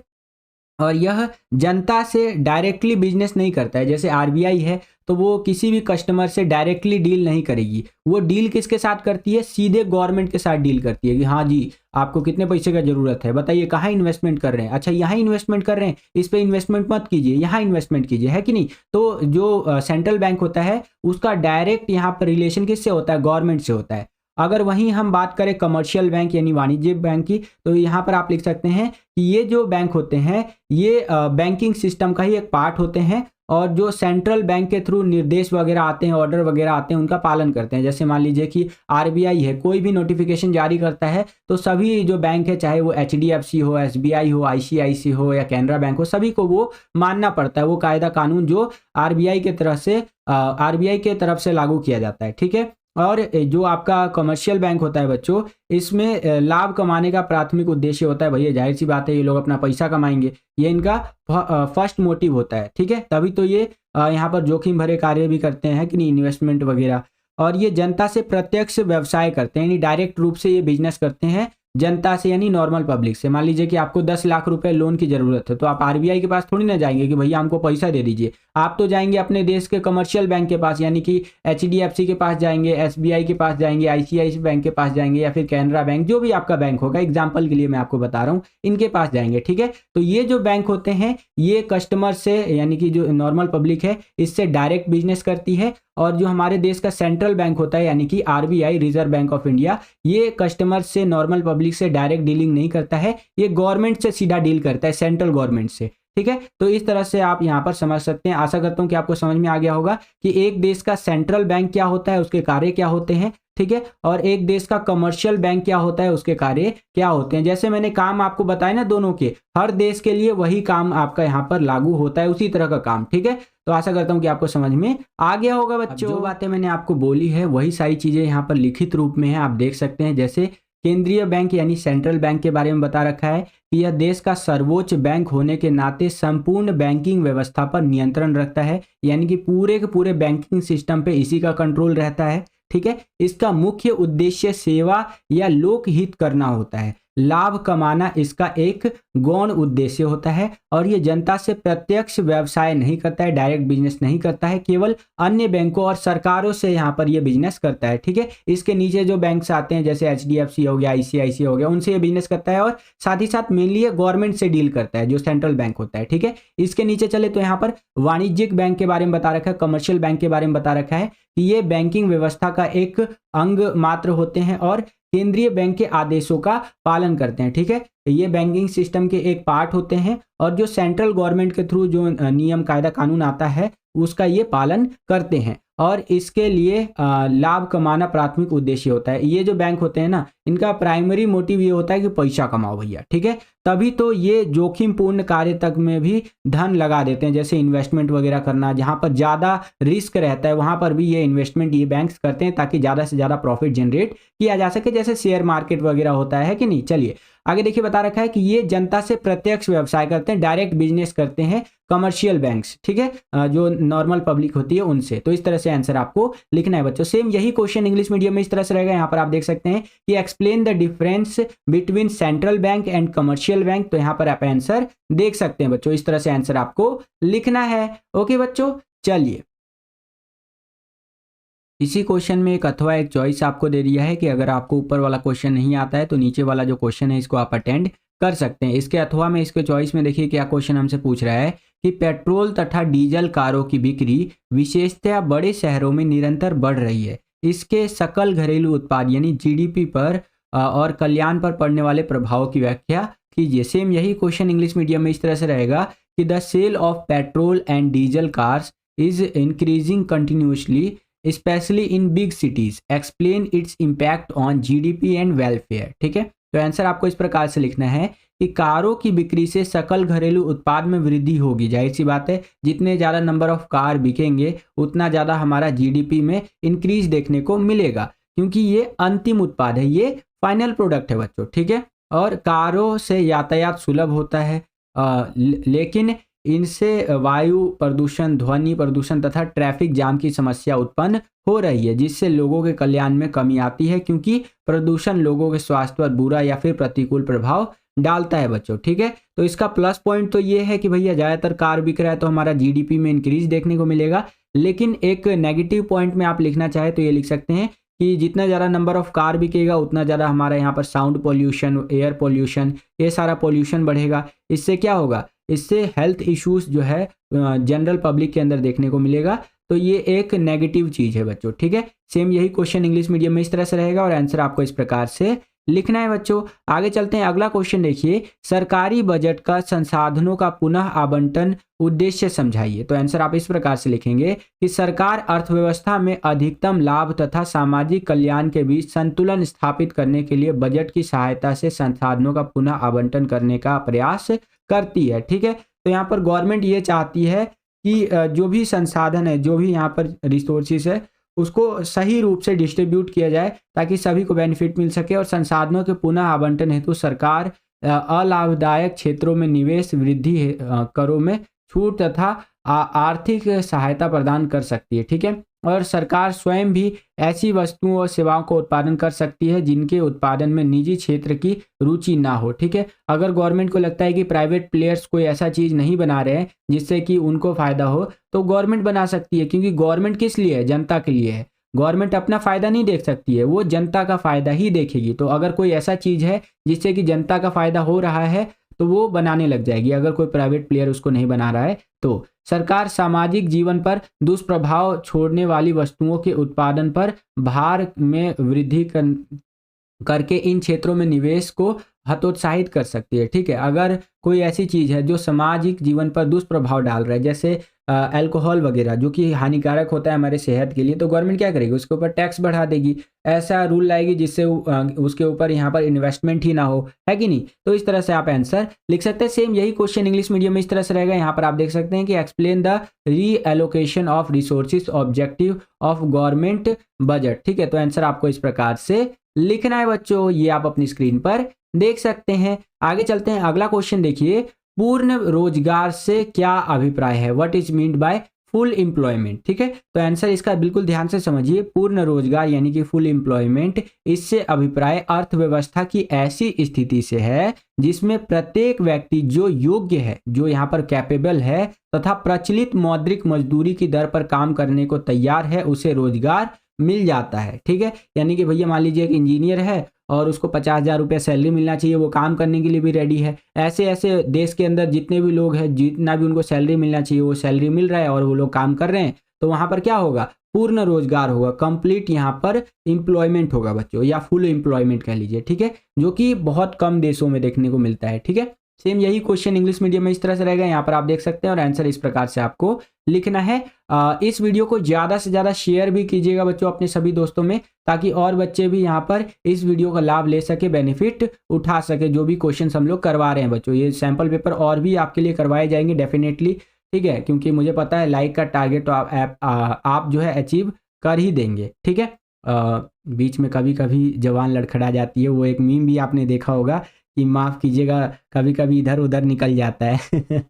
और यह जनता से डायरेक्टली बिजनेस नहीं करता है। जैसे RBI है तो वो किसी भी कस्टमर से डायरेक्टली डील नहीं करेगी, वो डील किसके साथ करती है, सीधे गवर्नमेंट के साथ डील करती है कि हाँ जी आपको कितने पैसे का जरूरत है, बताइए कहाँ इन्वेस्टमेंट कर रहे हैं, अच्छा यहाँ इन्वेस्टमेंट कर रहे हैं, इस पे इन्वेस्टमेंट मत कीजिए, यहाँ इन्वेस्टमेंट कीजिए, है कि नहीं। तो जो सेंट्रल बैंक होता है उसका डायरेक्ट यहाँ पर रिलेशन किससे होता है, गवर्नमेंट से होता है। अगर वहीं हम बात करें कमर्शियल बैंक यानी वाणिज्यिक बैंक की, तो यहाँ पर आप लिख सकते हैं कि ये जो बैंक होते हैं ये बैंकिंग सिस्टम का ही एक पार्ट होते हैं, और जो सेंट्रल बैंक के थ्रू निर्देश वगैरह आते हैं, ऑर्डर वगैरह आते हैं, उनका पालन करते हैं। जैसे मान लीजिए कि RBI है, कोई भी नोटिफिकेशन जारी करता है तो सभी जो बैंक है, चाहे वो HDFC हो, SBI हो, ICICI हो या कैनरा बैंक हो, सभी को वो मानना पड़ता है, वो कायदा कानून जो RBI के तरफ से लागू किया जाता है, ठीक है। और जो आपका कमर्शियल बैंक होता है बच्चों, इसमें लाभ कमाने का प्राथमिक उद्देश्य होता है। भैया जाहिर सी बात है ये लोग अपना पैसा कमाएंगे, ये इनका फर्स्ट मोटिव होता है, ठीक है। तभी तो ये यहाँ पर जोखिम भरे कार्य भी करते हैं कि नहीं, इन्वेस्टमेंट वगैरह। और ये जनता से प्रत्यक्ष व्यवसाय करते हैं, यानी डायरेक्ट रूप से ये बिजनेस करते हैं जनता से, यानी नॉर्मल पब्लिक से। मान लीजिए कि आपको 10 लाख रुपए लोन की जरूरत है, तो आप RBI के पास थोड़ी ना जाएंगे कि भैया हमको पैसा दे दीजिए। आप तो जाएंगे अपने देश के कमर्शियल बैंक के पास, यानी कि HDFC के पास जाएंगे, SBI के पास जाएंगे, ICICI बैंक के पास जाएंगे, या फिर कैनरा बैंक, जो भी आपका बैंक होगा, एग्जाम्पल के लिए मैं आपको बता रहा हूँ, इनके पास जाएंगे, ठीक है। तो ये जो बैंक होते हैं ये कस्टमर से, यानी कि जो नॉर्मल पब्लिक है, इससे डायरेक्ट बिजनेस करती है। और जो हमारे देश का सेंट्रल बैंक होता है यानी कि RBI, reserve bank of India, ये कस्टमर से, नॉर्मल पब्लिक से डायरेक्ट डीलिंग नहीं करता है, ये गवर्नमेंट से सीधा डील करता है, सेंट्रल गवर्नमेंट से, ठीक है। तो इस तरह से आप यहाँ पर समझ सकते हैं। आशा करता हूँ कि आपको समझ में आ गया होगा कि एक देश का सेंट्रल बैंक क्या होता है, उसके कार्य क्या होते हैं, ठीक है। और एक देश का कमर्शियल बैंक क्या होता है, उसके कार्य क्या होते हैं। जैसे मैंने काम आपको बताया ना दोनों के, हर देश के लिए वही काम आपका यहाँ पर लागू होता है, उसी तरह का काम, ठीक है। तो आशा करता हूँ कि आपको समझ में आ गया होगा बच्चों। जो बातें मैंने आपको बोली है वही सारी चीजें यहाँ पर लिखित रूप में है, आप देख सकते हैं। जैसे केंद्रीय बैंक यानी सेंट्रल बैंक के बारे में बता रखा है कि यह देश का सर्वोच्च बैंक होने के नाते संपूर्ण बैंकिंग व्यवस्था पर नियंत्रण रखता है, यानी कि पूरे के पूरे बैंकिंग सिस्टम पे इसी का कंट्रोल रहता है, ठीक है। इसका मुख्य उद्देश्य सेवा या लोकहित करना होता है, लाभ कमाना इसका एक गौण उद्देश्य होता है। और ये जनता से प्रत्यक्ष व्यवसाय नहीं करता है, डायरेक्ट बिजनेस नहीं करता है, केवल अन्य बैंकों और सरकारों से यहाँ पर ये बिजनेस करता है, ठीक है। इसके नीचे जो बैंक्स आते हैं जैसे HDFC हो गया, ICICI हो गया, उनसे ये बिजनेस करता है, और साथ ही साथ मेनली ये गवर्नमेंट से डील करता है, जो सेंट्रल बैंक होता है, ठीक है। इसके नीचे चले तो यहाँ पर वाणिज्यिक बैंक के बारे में बता रखा है, कमर्शियल बैंक के बारे में बता रखा है कि ये बैंकिंग व्यवस्था का एक अंग मात्र होते हैं और केंद्रीय बैंक के आदेशों का पालन करते हैं, ठीक है। ये बैंकिंग सिस्टम के एक पार्ट होते हैं, और जो सेंट्रल गवर्नमेंट के थ्रू जो नियम कायदा कानून आता है उसका ये पालन करते हैं, और इसके लिए लाभ कमाना प्राथमिक उद्देश्य होता है। ये जो बैंक होते हैं ना, इनका प्राइमरी मोटिव ये होता है कि पैसा कमाओ भैया, ठीक है। तभी तो ये जोखिमपूर्ण कार्य तक में भी धन लगा देते हैं, जैसे इन्वेस्टमेंट वगैरह करना, जहाँ पर ज़्यादा रिस्क रहता है वहाँ पर भी ये इन्वेस्टमेंट ये बैंक्स करते हैं ताकि ज़्यादा से ज़्यादा प्रॉफिट जनरेट किया जा सके, जैसे शेयर मार्केट वगैरह होता है कि नहीं। चलिए आगे देखिए, बता रखा है कि ये जनता से प्रत्यक्ष व्यवसाय करते हैं, डायरेक्ट बिजनेस करते हैं कमर्शियल बैंक्स, ठीक है, जो नॉर्मल पब्लिक होती है उनसे। तो इस तरह से आंसर आपको लिखना है बच्चों। सेम यही क्वेश्चन इंग्लिश मीडियम में इस तरह से रहेगा। यहाँ पर आप देख सकते हैं कि explain the difference between central bank and commercial bank. तो यहाँ पर आप आंसर देख सकते हैं बच्चों, इस तरह से आंसर आपको लिखना है। ओके बच्चों, चलिए इसी क्वेश्चन में एक अथवा एक चॉइस आपको दे दिया है कि अगर आपको ऊपर वाला क्वेश्चन नहीं आता है तो नीचे वाला जो क्वेश्चन है इसको आप अटेंड कर सकते हैं। इसके अथवा में इसके चॉइस में देखिए क्या क्वेश्चन हमसे पूछ रहा है कि पेट्रोल तथा डीजल कारों की बिक्री विशेषतया बड़े शहरों में निरंतर बढ़ रही है। इसके सकल घरेलू उत्पाद यानी जीडीपी पर और कल्याण पर पड़ने वाले प्रभाव की व्याख्या कीजिए। सेम यही क्वेश्चन इंग्लिश मीडियम में इस तरह से रहेगा कि the sale of petrol and diesel cars is increasing continuously especially in big cities, explain its impact on GDP and welfare. ठीक है, तो आंसर आपको इस प्रकार से लिखना है कि कारों की बिक्री से सकल घरेलू उत्पाद में वृद्धि होगी। जाहिर सी बात है, जितने ज़्यादा नंबर ऑफ कार बिकेंगे उतना ज़्यादा हमारा जीडीपी में इंक्रीज देखने को मिलेगा, क्योंकि ये अंतिम उत्पाद है, ये फाइनल प्रोडक्ट है बच्चों। ठीक है, और कारों से यातायात सुलभ होता है, लेकिन इनसे वायु प्रदूषण, ध्वनि प्रदूषण तथा ट्रैफिक जाम की समस्या उत्पन्न हो रही है, जिससे लोगों के कल्याण में कमी आती है, क्योंकि प्रदूषण लोगों के स्वास्थ्य पर बुरा या फिर प्रतिकूल प्रभाव डालता है बच्चों। ठीक है, तो इसका प्लस पॉइंट तो ये है कि भैया ज़्यादातर कार बिक रहा है तो हमारा जीडीपी में इंक्रीज देखने को मिलेगा। लेकिन एक नेगेटिव पॉइंट में आप लिखना चाहे तो ये लिख सकते हैं कि जितना ज़्यादा नंबर ऑफ कार बिकेगा उतना ज़्यादा हमारा यहाँ पर साउंड पोल्यूशन, एयर पोल्यूशन, ये सारा पोल्यूशन बढ़ेगा। इससे क्या होगा, इससे हेल्थ इश्यूज जो है जनरल पब्लिक के अंदर देखने को मिलेगा। तो ये एक नेगेटिव चीज़ है बच्चों। ठीक है, सेम यही क्वेश्चन इंग्लिश मीडियम में इस तरह से रहेगा और आंसर आपको इस प्रकार से लिखना है बच्चों। आगे चलते हैं, अगला क्वेश्चन देखिए, सरकारी बजट का संसाधनों का पुनः आवंटन उद्देश्य समझाइए। तो आंसर आप इस प्रकार से लिखेंगे कि सरकार अर्थव्यवस्था में अधिकतम लाभ तथा सामाजिक कल्याण के बीच संतुलन स्थापित करने के लिए बजट की सहायता से संसाधनों का पुनः आवंटन करने का प्रयास करती है। ठीक है, तो यहाँ पर गवर्नमेंट ये चाहती है कि जो भी संसाधन है, जो भी यहाँ पर रिसोर्सेज है, उसको सही रूप से डिस्ट्रीब्यूट किया जाए ताकि सभी को बेनिफिट मिल सके। और संसाधनों के पुनः आवंटन हेतु सरकार अलाभदायक क्षेत्रों में निवेश, वृद्धि, करों में छूट तथा आर्थिक सहायता प्रदान कर सकती है। ठीक है, और सरकार स्वयं भी ऐसी वस्तुओं और सेवाओं को उत्पादन कर सकती है जिनके उत्पादन में निजी क्षेत्र की रुचि ना हो। ठीक है, अगर गवर्नमेंट को लगता है कि प्राइवेट प्लेयर्स कोई ऐसा चीज़ नहीं बना रहे हैं जिससे कि उनको फ़ायदा हो, तो गवर्नमेंट बना सकती है, क्योंकि गवर्नमेंट किस लिए है, जनता के लिए है। गवर्नमेंट अपना फ़ायदा नहीं देख सकती है, वो जनता का फ़ायदा ही देखेगी। तो अगर कोई ऐसा चीज़ है जिससे कि जनता का फ़ायदा हो रहा है तो वो बनाने लग जाएगी, अगर कोई प्राइवेट प्लेयर उसको नहीं बना रहा है तो। सरकार सामाजिक जीवन पर दुष्प्रभाव छोड़ने वाली वस्तुओं के उत्पादन पर भार में वृद्धि करके इन क्षेत्रों में निवेश को हतोत्साहित कर सकती है। ठीक है, अगर कोई ऐसी चीज़ है जो सामाजिक जीवन पर दुष्प्रभाव डाल रहा है, जैसे अल्कोहल वगैरह जो कि हानिकारक होता है हमारे सेहत के लिए, तो गवर्नमेंट क्या करेगी, उसके ऊपर टैक्स बढ़ा देगी, ऐसा रूल लाएगी जिससे उसके ऊपर यहाँ पर इन्वेस्टमेंट ही ना हो, है कि नहीं। तो इस तरह से आप आंसर लिख सकते हैं। सेम यही क्वेश्चन इंग्लिश मीडियम में इस तरह से रहेगा। यहाँ पर आप देख सकते हैं कि explain the reallocation of resources objective of government budget. ठीक है, तो आंसर आपको इस प्रकार से लिखना है बच्चों, ये आप अपनी स्क्रीन पर देख सकते हैं। आगे चलते हैं, अगला क्वेश्चन देखिए, पूर्ण रोजगार से क्या अभिप्राय है, what is meant by full employment. ठीक है, तो आंसर इसका बिल्कुल ध्यान से समझिए। पूर्ण रोजगार यानी कि फुल एम्प्लॉयमेंट, इससे अभिप्राय अर्थव्यवस्था की ऐसी स्थिति से है जिसमें प्रत्येक व्यक्ति जो योग्य है, जो यहाँ पर कैपेबल है तथा प्रचलित मौद्रिक मजदूरी की दर पर काम करने को तैयार है, उसे रोजगार मिल जाता है। ठीक है, यानी कि भैया मान लीजिए एक इंजीनियर है और उसको 50,000 रुपये सैलरी मिलना चाहिए, वो काम करने के लिए भी रेडी है। ऐसे ऐसे देश के अंदर जितने भी लोग हैं, जितना भी उनको सैलरी मिलना चाहिए वो सैलरी मिल रहा है और वो लोग काम कर रहे हैं, तो वहाँ पर क्या होगा, पूर्ण रोजगार होगा, कंप्लीट यहाँ पर एम्प्लॉयमेंट होगा बच्चों, या फुल एम्प्लॉयमेंट कह लीजिए। ठीक है, जो कि बहुत कम देशों में देखने को मिलता है। ठीक है, सेम यही क्वेश्चन इंग्लिश मीडियम में इस तरह से रहेगा, यहाँ पर आप देख सकते हैं और आंसर इस प्रकार से आपको लिखना है। इस वीडियो को ज़्यादा से ज़्यादा शेयर भी कीजिएगा बच्चों अपने सभी दोस्तों में, ताकि और बच्चे भी यहाँ पर इस वीडियो का लाभ ले सके, बेनिफिट उठा सके। जो भी क्वेश्चन हम लोग करवा रहे हैं बच्चों, ये सैम्पल पेपर और भी आपके लिए करवाए जाएंगे डेफिनेटली, ठीक है, क्योंकि मुझे पता है लाइक का टारगेट तो आप जो है अचीव कर ही देंगे, ठीक है। बीच में कभी कभी जवान लड़खड़ा जाती है, वो एक मीम भी आपने देखा होगा कि माफ़ कीजिएगा कभी कभी इधर उधर निकल जाता है।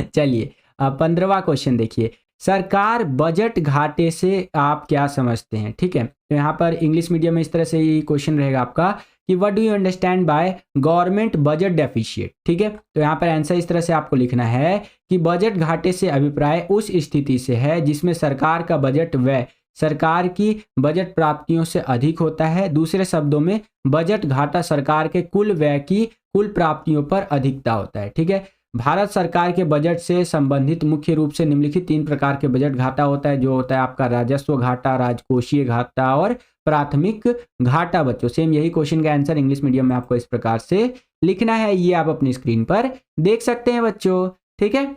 चलिए 15वां क्वेश्चन देखिए, सरकार बजट घाटे से आप क्या समझते हैं, ठीक है। तो यहाँ पर इंग्लिश मीडियम में इस तरह से ये क्वेश्चन रहेगा आपका कि what do you understand by government budget deficit, ठीक है। तो यहाँ पर आंसर इस तरह से आपको लिखना है कि बजट घाटे से अभिप्राय उस स्थिति से है जिसमें सरकार का बजट व्यय सरकार की बजट प्राप्तियों से अधिक होता है। दूसरे शब्दों में बजट घाटा सरकार के कुल व्यय की कुल प्राप्तियों पर अधिकता होता है, ठीक है। भारत सरकार के बजट से संबंधित मुख्य रूप से निम्नलिखित 3 प्रकार के बजट घाटा होता है, जो होता है आपका राजस्व घाटा, राजकोषीय घाटा और प्राथमिक घाटा बच्चों। सेम यही क्वेश्चन का आंसर इंग्लिश मीडियम में आपको इस प्रकार से लिखना है, ये आप अपनी स्क्रीन पर देख सकते हैं बच्चों, ठीक है।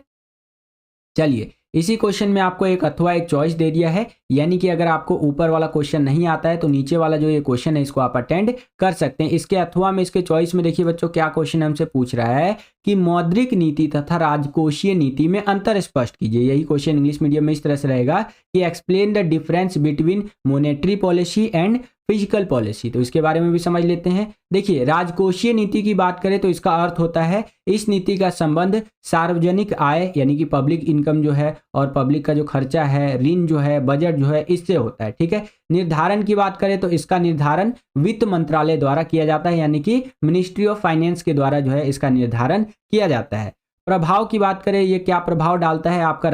चलिए इसी क्वेश्चन में आपको एक अथवा एक चॉइस दे दिया है, यानी कि अगर आपको ऊपर वाला क्वेश्चन नहीं आता है तो नीचे वाला जो ये क्वेश्चन है इसको आप अटेंड कर सकते हैं। इसके अथवा में इसके चॉइस में देखिए बच्चों क्या क्वेश्चन हमसे पूछ रहा है कि मौद्रिक नीति तथा राजकोषीय नीति में अंतर स्पष्ट कीजिए। यही क्वेश्चन इंग्लिश मीडियम में इस तरह से रहेगा कि explain the difference between monetary policy and physical policy. तो इसके बारे में भी समझ लेते हैं। देखिए राजकोषीय नीति की बात करें तो इसका अर्थ होता है इस नीति का संबंध सार्वजनिक आय यानी कि पब्लिक इनकम जो है और पब्लिक का जो खर्चा है, ऋण जो है, बजट जो है, इससे होता है, ठीक है। निर्धारण की बात करें तो इसका निर्धारण वित्त मंत्रालय द्वारा किया जाता है, यानी कि मिनिस्ट्री ऑफ फाइनेंस के द्वारा जो है इसका निर्धारण किया जाता है। प्रभाव की बात करें, ये क्या प्रभाव डालता है आपका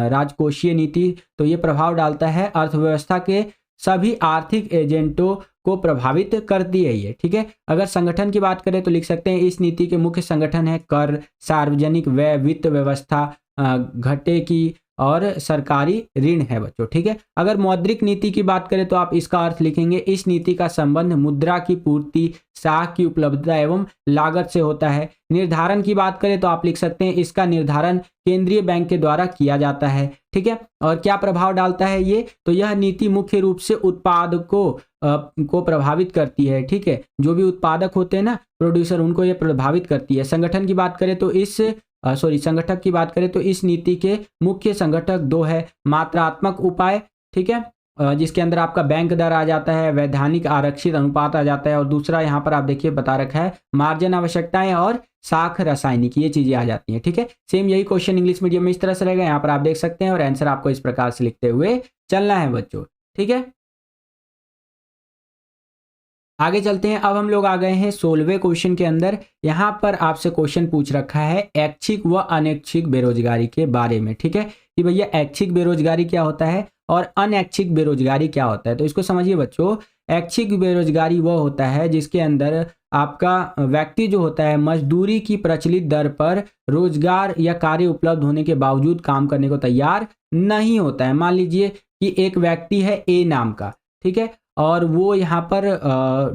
राजकोषीय नीति, तो ये प्रभाव डालता है अर्थव्यवस्था के सभी आर्थिक एजेंटों को प्रभावित करती है ये, ठीक है। अगर संगठन की बात करें तो लिख सकते हैं इस नीति के मुख्य संगठन है कर, सार्वजनिक व्यय, वित्त व्यवस्था, घटे की और सरकारी ऋण है बच्चों, ठीक है। अगर मौद्रिक नीति की बात करें तो आप इसका अर्थ लिखेंगे इस नीति का संबंध मुद्रा की पूर्ति, साख की उपलब्धता एवं लागत से होता है। निर्धारण की बात करें तो आप लिख सकते हैं इसका निर्धारण केंद्रीय बैंक के द्वारा किया जाता है, ठीक है। और क्या प्रभाव डालता है ये, तो यह नीति मुख्य रूप से उत्पादकों को प्रभावित करती है, ठीक है। जो भी उत्पादक होते हैं ना, प्रोड्यूसर, उनको ये प्रभावित करती है। संगठन की बात करें तो संगठक की बात करें तो इस नीति के मुख्य संगठक 2 है, मात्रात्मक उपाय, ठीक है, जिसके अंदर आपका बैंक दर आ जाता है, वैधानिक आरक्षित अनुपात आ जाता है, और दूसरा यहाँ पर आप देखिए बता रखा है मार्जिन आवश्यकताएं और साख रासायनिक, ये चीजें आ जाती हैं, ठीक है। सेम यही क्वेश्चन इंग्लिश मीडियम में इस तरह से रहेगा, यहाँ पर आप देख सकते हैं, और आंसर आपको इस प्रकार से लिखते हुए चलना है बच्चों, ठीक है। आगे चलते हैं। अब हम लोग आ गए हैं 16वें क्वेश्चन के अंदर। यहाँ पर आपसे क्वेश्चन पूछ रखा है ऐच्छिक व अनैच्छिक बेरोजगारी के बारे में, ठीक है, कि भैया ऐच्छिक बेरोजगारी क्या होता है और अनैच्छिक बेरोजगारी क्या होता है। तो इसको समझिए बच्चों, ऐच्छिक बेरोजगारी वह होता है जिसके अंदर आपका व्यक्ति जो होता है मजदूरी की प्रचलित दर पर रोजगार या कार्य उपलब्ध होने के बावजूद काम करने को तैयार नहीं होता है। मान लीजिए कि एक व्यक्ति है ए नाम का, ठीक है, और वो यहाँ पर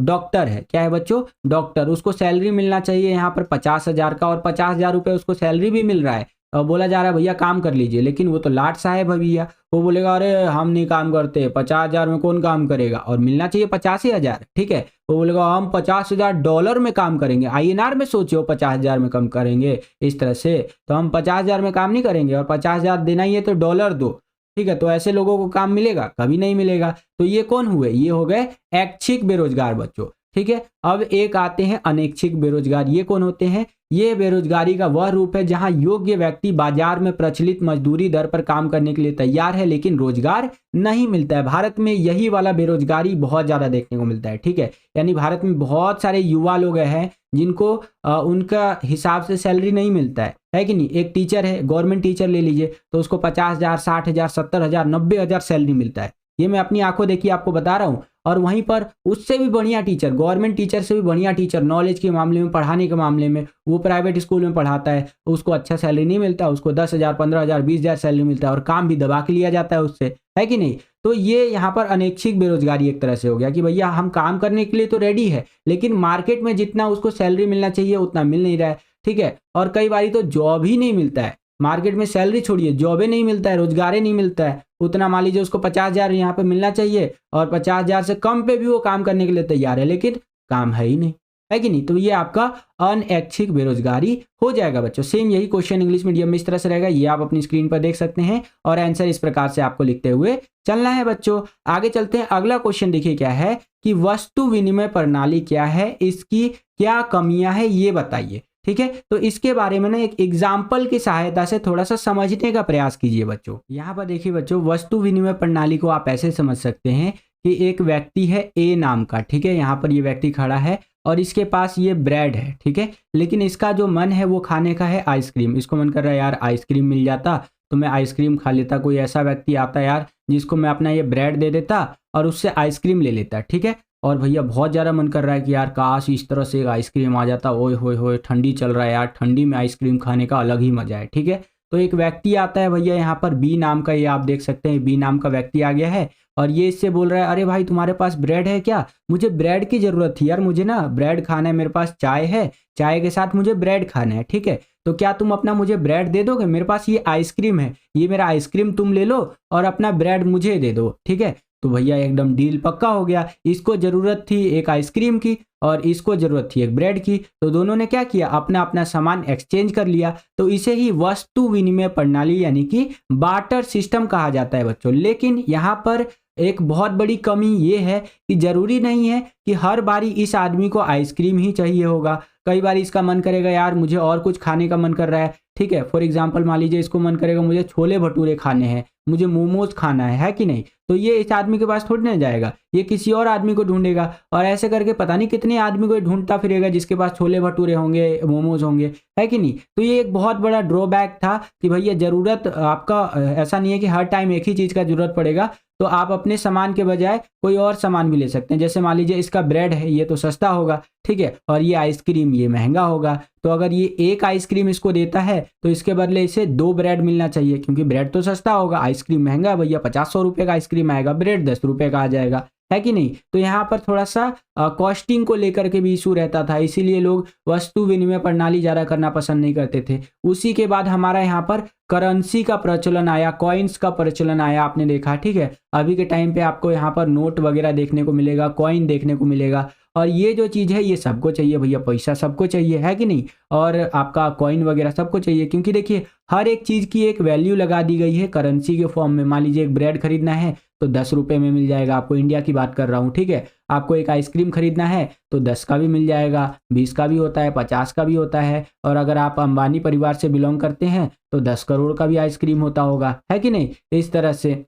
डॉक्टर है, क्या है बच्चों, डॉक्टर। उसको सैलरी मिलना चाहिए यहाँ पर 50,000 का, और 50,000 रुपये उसको सैलरी भी मिल रहा है, और बोला जा रहा है भैया काम कर लीजिए, लेकिन वो तो लाट साहब है भैया, वो बोलेगा अरे हम नहीं काम करते, 50,000 में कौन काम करेगा, और मिलना चाहिए 85,000, ठीक है। वो बोलेगा हम $50,000 में काम करेंगे, INR में सोचो 50,000 में कम करेंगे इस तरह से, तो हम 50,000 में काम नहीं करेंगे, और 50,000 देना ही है तो डॉलर दो, ठीक है। तो ऐसे लोगों को काम मिलेगा, कभी नहीं मिलेगा। तो ये कौन हुए, ये हो गए ऐच्छिक बेरोजगार बच्चों, ठीक है। अब एक आते हैं अनैच्छिक बेरोजगार। ये कौन होते हैं, ये बेरोजगारी का वह रूप है जहां योग्य व्यक्ति बाजार में प्रचलित मजदूरी दर पर काम करने के लिए तैयार है लेकिन रोजगार नहीं मिलता है। भारत में यही वाला बेरोजगारी बहुत ज्यादा देखने को मिलता है, ठीक है। यानी भारत में बहुत सारे युवा लोग हैं जिनको उनका हिसाब से सैलरी नहीं मिलता है कि नहीं। एक टीचर है, गवर्नमेंट टीचर ले लीजिए, तो उसको 50,000, 60,000, 70,000, 90,000 सैलरी मिलता है। ये मैं अपनी आंखों देखी आपको बता रहा हूँ। और वहीं पर उससे भी बढ़िया टीचर, गवर्नमेंट टीचर से भी बढ़िया टीचर, नॉलेज के मामले में, पढ़ाने के मामले में, वो प्राइवेट स्कूल में पढ़ाता है, उसको अच्छा सैलरी नहीं मिलता, उसको 10,000, 15,000, 20,000 सैलरी मिलता है, और काम भी दबा के लिया जाता है उससे, है कि नहीं। तो ये यहाँ पर अनैच्छिक बेरोजगारी एक तरह से हो गया कि भैया हम काम करने के लिए तो रेडी है, लेकिन मार्केट में जितना उसको सैलरी मिलना चाहिए उतना मिल नहीं रहा है। ठीक है, और कई बार तो जॉब ही नहीं मिलता है, मार्केट में सैलरी छोड़िए, जॉब ही नहीं मिलता है, रोजगार ही नहीं मिलता है उतना। मान लीजिए उसको 50,000 यहाँ पे मिलना चाहिए और 50,000 से कम पे भी वो काम करने के लिए तैयार है, लेकिन काम है ही नहीं, है कि नहीं। तो ये आपका अनैच्छिक बेरोजगारी हो जाएगा बच्चों। सेम यही क्वेश्चन इंग्लिश मीडियम में इस तरह से रहेगा, ये आप अपनी स्क्रीन पर देख सकते हैं और आंसर इस प्रकार से आपको लिखते हुए चलना है बच्चों। आगे चलते हैं, अगला क्वेश्चन देखिए क्या है कि वस्तु विनिमय प्रणाली क्या है, इसकी क्या कमियां है ये बताइए। ठीक है, तो इसके बारे में ना एक एग्जाम्पल की सहायता से थोड़ा सा समझने का प्रयास कीजिए बच्चों। यहाँ पर देखिए बच्चों, वस्तु विनिमय प्रणाली को आप ऐसे समझ सकते हैं कि एक व्यक्ति है ए नाम का, ठीक है, यहाँ पर ये व्यक्ति खड़ा है और इसके पास ये ब्रेड है, ठीक है, लेकिन इसका जो मन है वो खाने का है आइसक्रीम। इसको मन कर रहा है यार आइसक्रीम मिल जाता तो मैं आइसक्रीम खा लेता, कोई ऐसा व्यक्ति आता यार जिसको मैं अपना ये ब्रेड दे देता और उससे आइसक्रीम ले लेता, ठीक है। और भैया बहुत ज़्यादा मन कर रहा है कि यार काश इस तरह से एक आइसक्रीम आ जाता, ओए होए होए ठंडी चल रहा है यार, ठंडी में आइसक्रीम खाने का अलग ही मजा है, ठीक है। तो एक व्यक्ति आता है भैया यहाँ पर बी नाम का, ये आप देख सकते हैं बी नाम का व्यक्ति आ गया है और ये इससे बोल रहा है अरे भाई तुम्हारे पास ब्रेड है क्या, मुझे ब्रेड की ज़रूरत थी यार, मुझे ना ब्रेड खाना है, मेरे पास चाय है, चाय के साथ मुझे ब्रेड खाना है, ठीक है, तो क्या तुम अपना मुझे ब्रेड दे दोगे, मेरे पास ये आइसक्रीम है, ये मेरा आइसक्रीम तुम ले लो और अपना ब्रेड मुझे दे दो, ठीक है। तो भैया एकदम डील पक्का हो गया, इसको ज़रूरत थी एक आइसक्रीम की और इसको ज़रूरत थी एक ब्रेड की, तो दोनों ने क्या किया, अपना अपना सामान एक्सचेंज कर लिया। तो इसे ही वस्तु विनिमय प्रणाली यानी कि बार्टर सिस्टम कहा जाता है बच्चों। लेकिन यहाँ पर एक बहुत बड़ी कमी ये है कि ज़रूरी नहीं है कि हर बारी इस आदमी को आइसक्रीम ही चाहिए होगा, कई बार इसका मन करेगा यार मुझे और कुछ खाने का मन कर रहा है, ठीक है। फॉर एग्जांपल मान लीजिए इसको मन करेगा मुझे छोले भटूरे खाने हैं, मुझे मोमोज खाना है कि नहीं, तो ये इस आदमी के पास थोड़ी ना जाएगा, ये किसी और आदमी को ढूंढेगा और ऐसे करके पता नहीं कितने आदमी को ढूंढता फिरेगा जिसके पास छोले भटूरे होंगे, मोमोज होंगे, है कि नहीं। तो ये एक बहुत बड़ा ड्रॉबैक था कि भैया ज़रूरत आपका ऐसा नहीं है कि हर टाइम एक ही चीज़ का ज़रूरत पड़ेगा, तो आप अपने सामान के बजाय कोई और सामान भी ले सकते हैं। जैसे मान लीजिए इसका ब्रेड है, ये तो सस्ता होगा, ठीक है, और ये आइसक्रीम ये महंगा होगा, तो अगर ये एक आइसक्रीम इसको देता है तो इसके बदले इसे 2 ब्रेड मिलना चाहिए, क्योंकि ब्रेड तो सस्ता होगा, आइसक्रीम महंगा, भैया 50-100 रुपये का आइसक्रीम आएगा, ब्रेड 10 रुपये का आ जाएगा, है कि नहीं। तो यहाँ पर थोड़ा सा कॉस्टिंग को लेकर के भी इशू रहता था, इसीलिए लोग वस्तु विनिमय प्रणाली ज़्यादा करना पसंद नहीं करते थे। उसी के बाद हमारा यहाँ पर करेंसी का प्रचलन आया, कॉइन्स का प्रचलन आया, आपने देखा, ठीक है। अभी के टाइम पे आपको यहाँ पर नोट वगैरह देखने को मिलेगा, कॉइन देखने को मिलेगा, और ये जो चीज़ है ये सबको चाहिए भैया, पैसा सबको चाहिए, है कि नहीं, और आपका कॉइन वगैरह सबको चाहिए, क्योंकि देखिए हर एक चीज़ की एक वैल्यू लगा दी गई है करेंसी के फॉर्म में। मान लीजिए एक ब्रेड खरीदना है तो 10 रुपये में मिल जाएगा, आपको इंडिया की बात कर रहा हूँ, ठीक है। आपको एक आइसक्रीम खरीदना है तो 10 का भी मिल जाएगा, 20 का भी होता है, 50 का भी होता है, और अगर आप अंबानी परिवार से बिलोंग करते हैं तो 10 करोड़ का भी आइसक्रीम होता होगा, है कि नहीं, इस तरह से।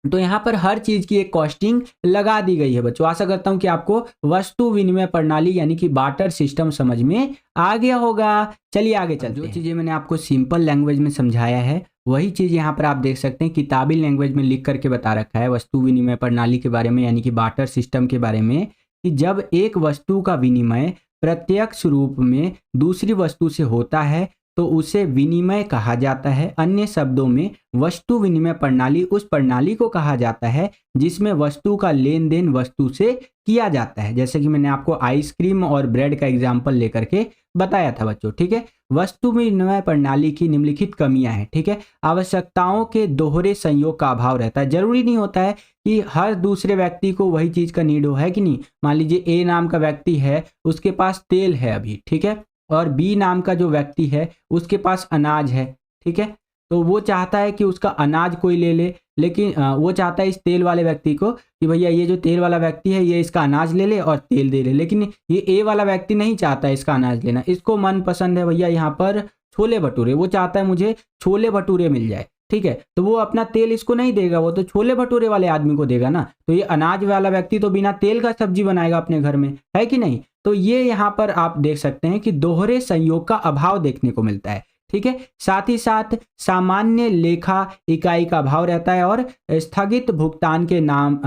तो यहाँ पर हर चीज़ की एक कॉस्टिंग लगा दी गई है बच्चों। आशा करता हूँ कि आपको वस्तु विनिमय प्रणाली यानी कि बार्टर सिस्टम समझ में आ गया होगा। चलिए आगे चलते हैं। जो चीज़ें मैंने आपको सिंपल लैंग्वेज में समझाया है वही चीज़ यहाँ पर आप देख सकते हैं किताबी लैंग्वेज में लिख करके बता रखा है वस्तु विनिमय प्रणाली के बारे में, यानी कि बार्टर सिस्टम के बारे में, कि जब एक वस्तु का विनिमय प्रत्यक्ष रूप में दूसरी वस्तु से होता है तो उसे विनिमय कहा जाता है। अन्य शब्दों में वस्तु विनिमय प्रणाली उस प्रणाली को कहा जाता है जिसमें वस्तु का लेन देन वस्तु से किया जाता है। जैसे कि मैंने आपको आइसक्रीम और ब्रेड का एग्जाम्पल लेकर के बताया था बच्चों, ठीक है। वस्तु विनिमय प्रणाली की निम्नलिखित कमियां हैं, ठीक है। आवश्यकताओं के दोहरे संयोग का अभाव रहता है। जरूरी नहीं होता है कि हर दूसरे व्यक्ति को वही चीज का नीड हो, है कि नहीं। मान लीजिए ए नाम का व्यक्ति है, उसके पास तेल है अभी, ठीक है, और बी नाम का जो व्यक्ति है उसके पास अनाज है, ठीक है। तो वो चाहता है कि उसका अनाज कोई ले ले, लेकिन वो चाहता है इस तेल वाले व्यक्ति को कि भैया ये जो तेल वाला व्यक्ति है ये इसका अनाज ले ले और तेल दे ले, लेकिन ये ए वाला व्यक्ति नहीं चाहता है इसका अनाज लेना। इसको मन पसंद है भैया यहाँ पर छोले भटूरे, वो चाहता है मुझे छोले भटूरे मिल जाए, ठीक है। तो वो अपना तेल इसको नहीं देगा, वो तो छोले भटूरे वाले आदमी को देगा ना। तो ये अनाज वाला व्यक्ति तो बिना तेल का सब्जी बनाएगा अपने घर में, है कि नहीं। तो ये यहाँ पर आप देख सकते हैं कि दोहरे संयोग का अभाव देखने को मिलता है, ठीक है। साथ ही साथ सामान्य लेखा इकाई का अभाव रहता है और स्थगित भुगतान के नाम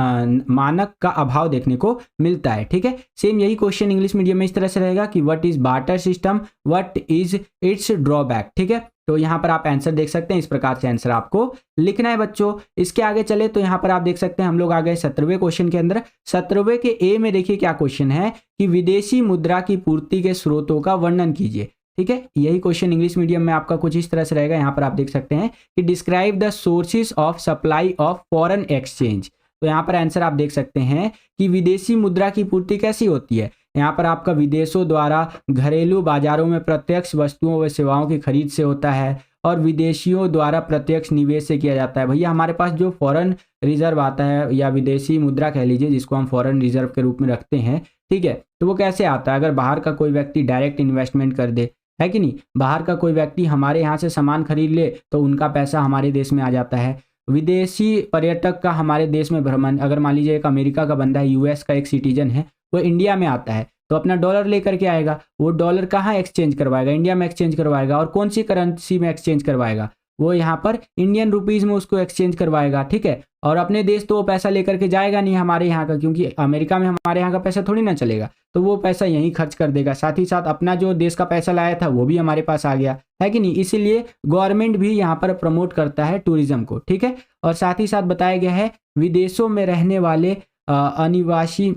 मानक का अभाव देखने को मिलता है, ठीक है। सेम यही क्वेश्चन इंग्लिश मीडियम में इस तरह से रहेगा कि what is barter system, what is it's drawback, ठीक है। तो यहाँ पर आप आंसर देख सकते हैं, इस प्रकार से आंसर आपको लिखना है बच्चों। इसके आगे चले तो यहाँ पर आप देख सकते हैं हम लोग आ गए 17वें क्वेश्चन के अंदर। 17वें के ए में देखिए क्या क्वेश्चन है कि विदेशी मुद्रा की पूर्ति के स्रोतों का वर्णन कीजिए, ठीक है, यही क्वेश्चन इंग्लिश मीडियम में आपका कुछ इस तरह से रहेगा। यहाँ पर आप देख सकते हैं कि describe the sources of supply of foreign exchange. तो यहाँ पर आंसर आप देख सकते हैं कि विदेशी मुद्रा की पूर्ति कैसी होती है। यहाँ पर आपका विदेशों द्वारा घरेलू बाजारों में प्रत्यक्ष वस्तुओं व सेवाओं की खरीद से होता है और विदेशियों द्वारा प्रत्यक्ष निवेश से किया जाता है। भैया हमारे पास जो फॉरेन रिजर्व आता है या विदेशी मुद्रा कह लीजिए, जिसको हम फॉरेन रिजर्व के रूप में रखते हैं, ठीक है, तो वो कैसे आता है? अगर बाहर का कोई व्यक्ति डायरेक्ट इन्वेस्टमेंट कर दे, है कि नहीं, बाहर का कोई व्यक्ति हमारे यहाँ से सामान खरीद ले तो उनका पैसा हमारे देश में आ जाता है। विदेशी पर्यटक का हमारे देश में भ्रमण, अगर मान लीजिए एक अमेरिका का बंदा है, यूएस का एक सिटीजन है, वो इंडिया में आता है तो अपना डॉलर लेकर के आएगा। वो डॉलर कहाँ एक्सचेंज करवाएगा? इंडिया में एक्सचेंज करवाएगा। और कौन सी करेंसी में एक्सचेंज करवाएगा? वो यहाँ पर इंडियन रुपीज में उसको एक्सचेंज करवाएगा, ठीक है। और अपने देश तो वो पैसा लेकर के जाएगा नहीं हमारे यहाँ का, क्योंकि अमेरिका में हमारे यहाँ का पैसा थोड़ी ना चलेगा, तो वो पैसा यहीं खर्च कर देगा। साथ ही साथ अपना जो देश का पैसा लाया था वो भी हमारे पास आ गया, है कि नहीं। इसीलिए गवर्नमेंट भी यहाँ पर प्रमोट करता है टूरिज्म को, ठीक है। और साथ ही साथ बताया गया है विदेशों में रहने वाले अनिवासी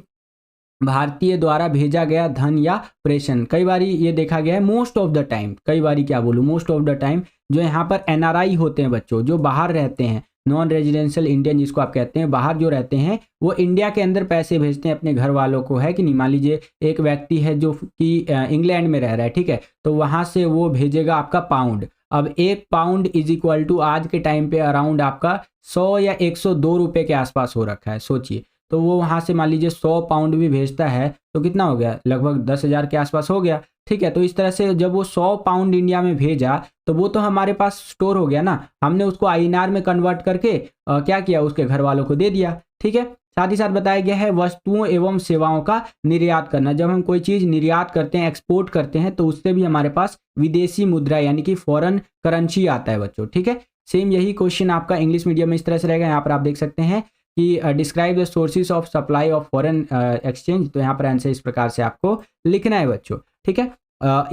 भारतीय द्वारा भेजा गया धन या प्रेषण। कई बार ये देखा गया है, मोस्ट ऑफ द टाइम, कई बार क्या बोलूँ, मोस्ट ऑफ द टाइम जो यहाँ पर एनआरआई होते हैं बच्चों, जो बाहर रहते हैं, नॉन रेजिडेंशियल इंडियन जिसको आप कहते हैं, बाहर जो रहते हैं, वो इंडिया के अंदर पैसे भेजते हैं अपने घर वालों को, है कि नहीं। मान लीजिए एक व्यक्ति है जो कि इंग्लैंड में रह रहा है, ठीक है, तो वहाँ से वो भेजेगा आपका पाउंड। अब 1 पाउंड इज इक्वल टू आज के टाइम पे अराउंड आपका 100 या 102 रुपये के आसपास हो रखा है, सोचिए। तो वो वहाँ से मान लीजिए 100 पाउंड भी भेजता है तो कितना हो गया? लगभग 10,000 के आसपास हो गया, ठीक है। तो इस तरह से जब वो 100 पाउंड इंडिया में भेजा तो वो तो हमारे पास स्टोर हो गया ना, हमने उसको आईएनआर में कन्वर्ट करके क्या किया, उसके घर वालों को दे दिया, ठीक है। साथ ही साथ बताया गया है वस्तुओं एवं सेवाओं का निर्यात करना। जब हम कोई चीज़ निर्यात करते हैं, एक्सपोर्ट करते हैं, तो उससे भी हमारे पास विदेशी मुद्रा यानी कि फॉरेन करेंसी आता है बच्चों, ठीक है। सेम यही क्वेश्चन आपका इंग्लिश मीडियम में इस तरह से रहेगा। यहाँ पर आप देख सकते हैं कि describe the sources of supply of foreign exchange. तो यहाँ पर आंसर इस प्रकार से आपको लिखना है बच्चों, ठीक है।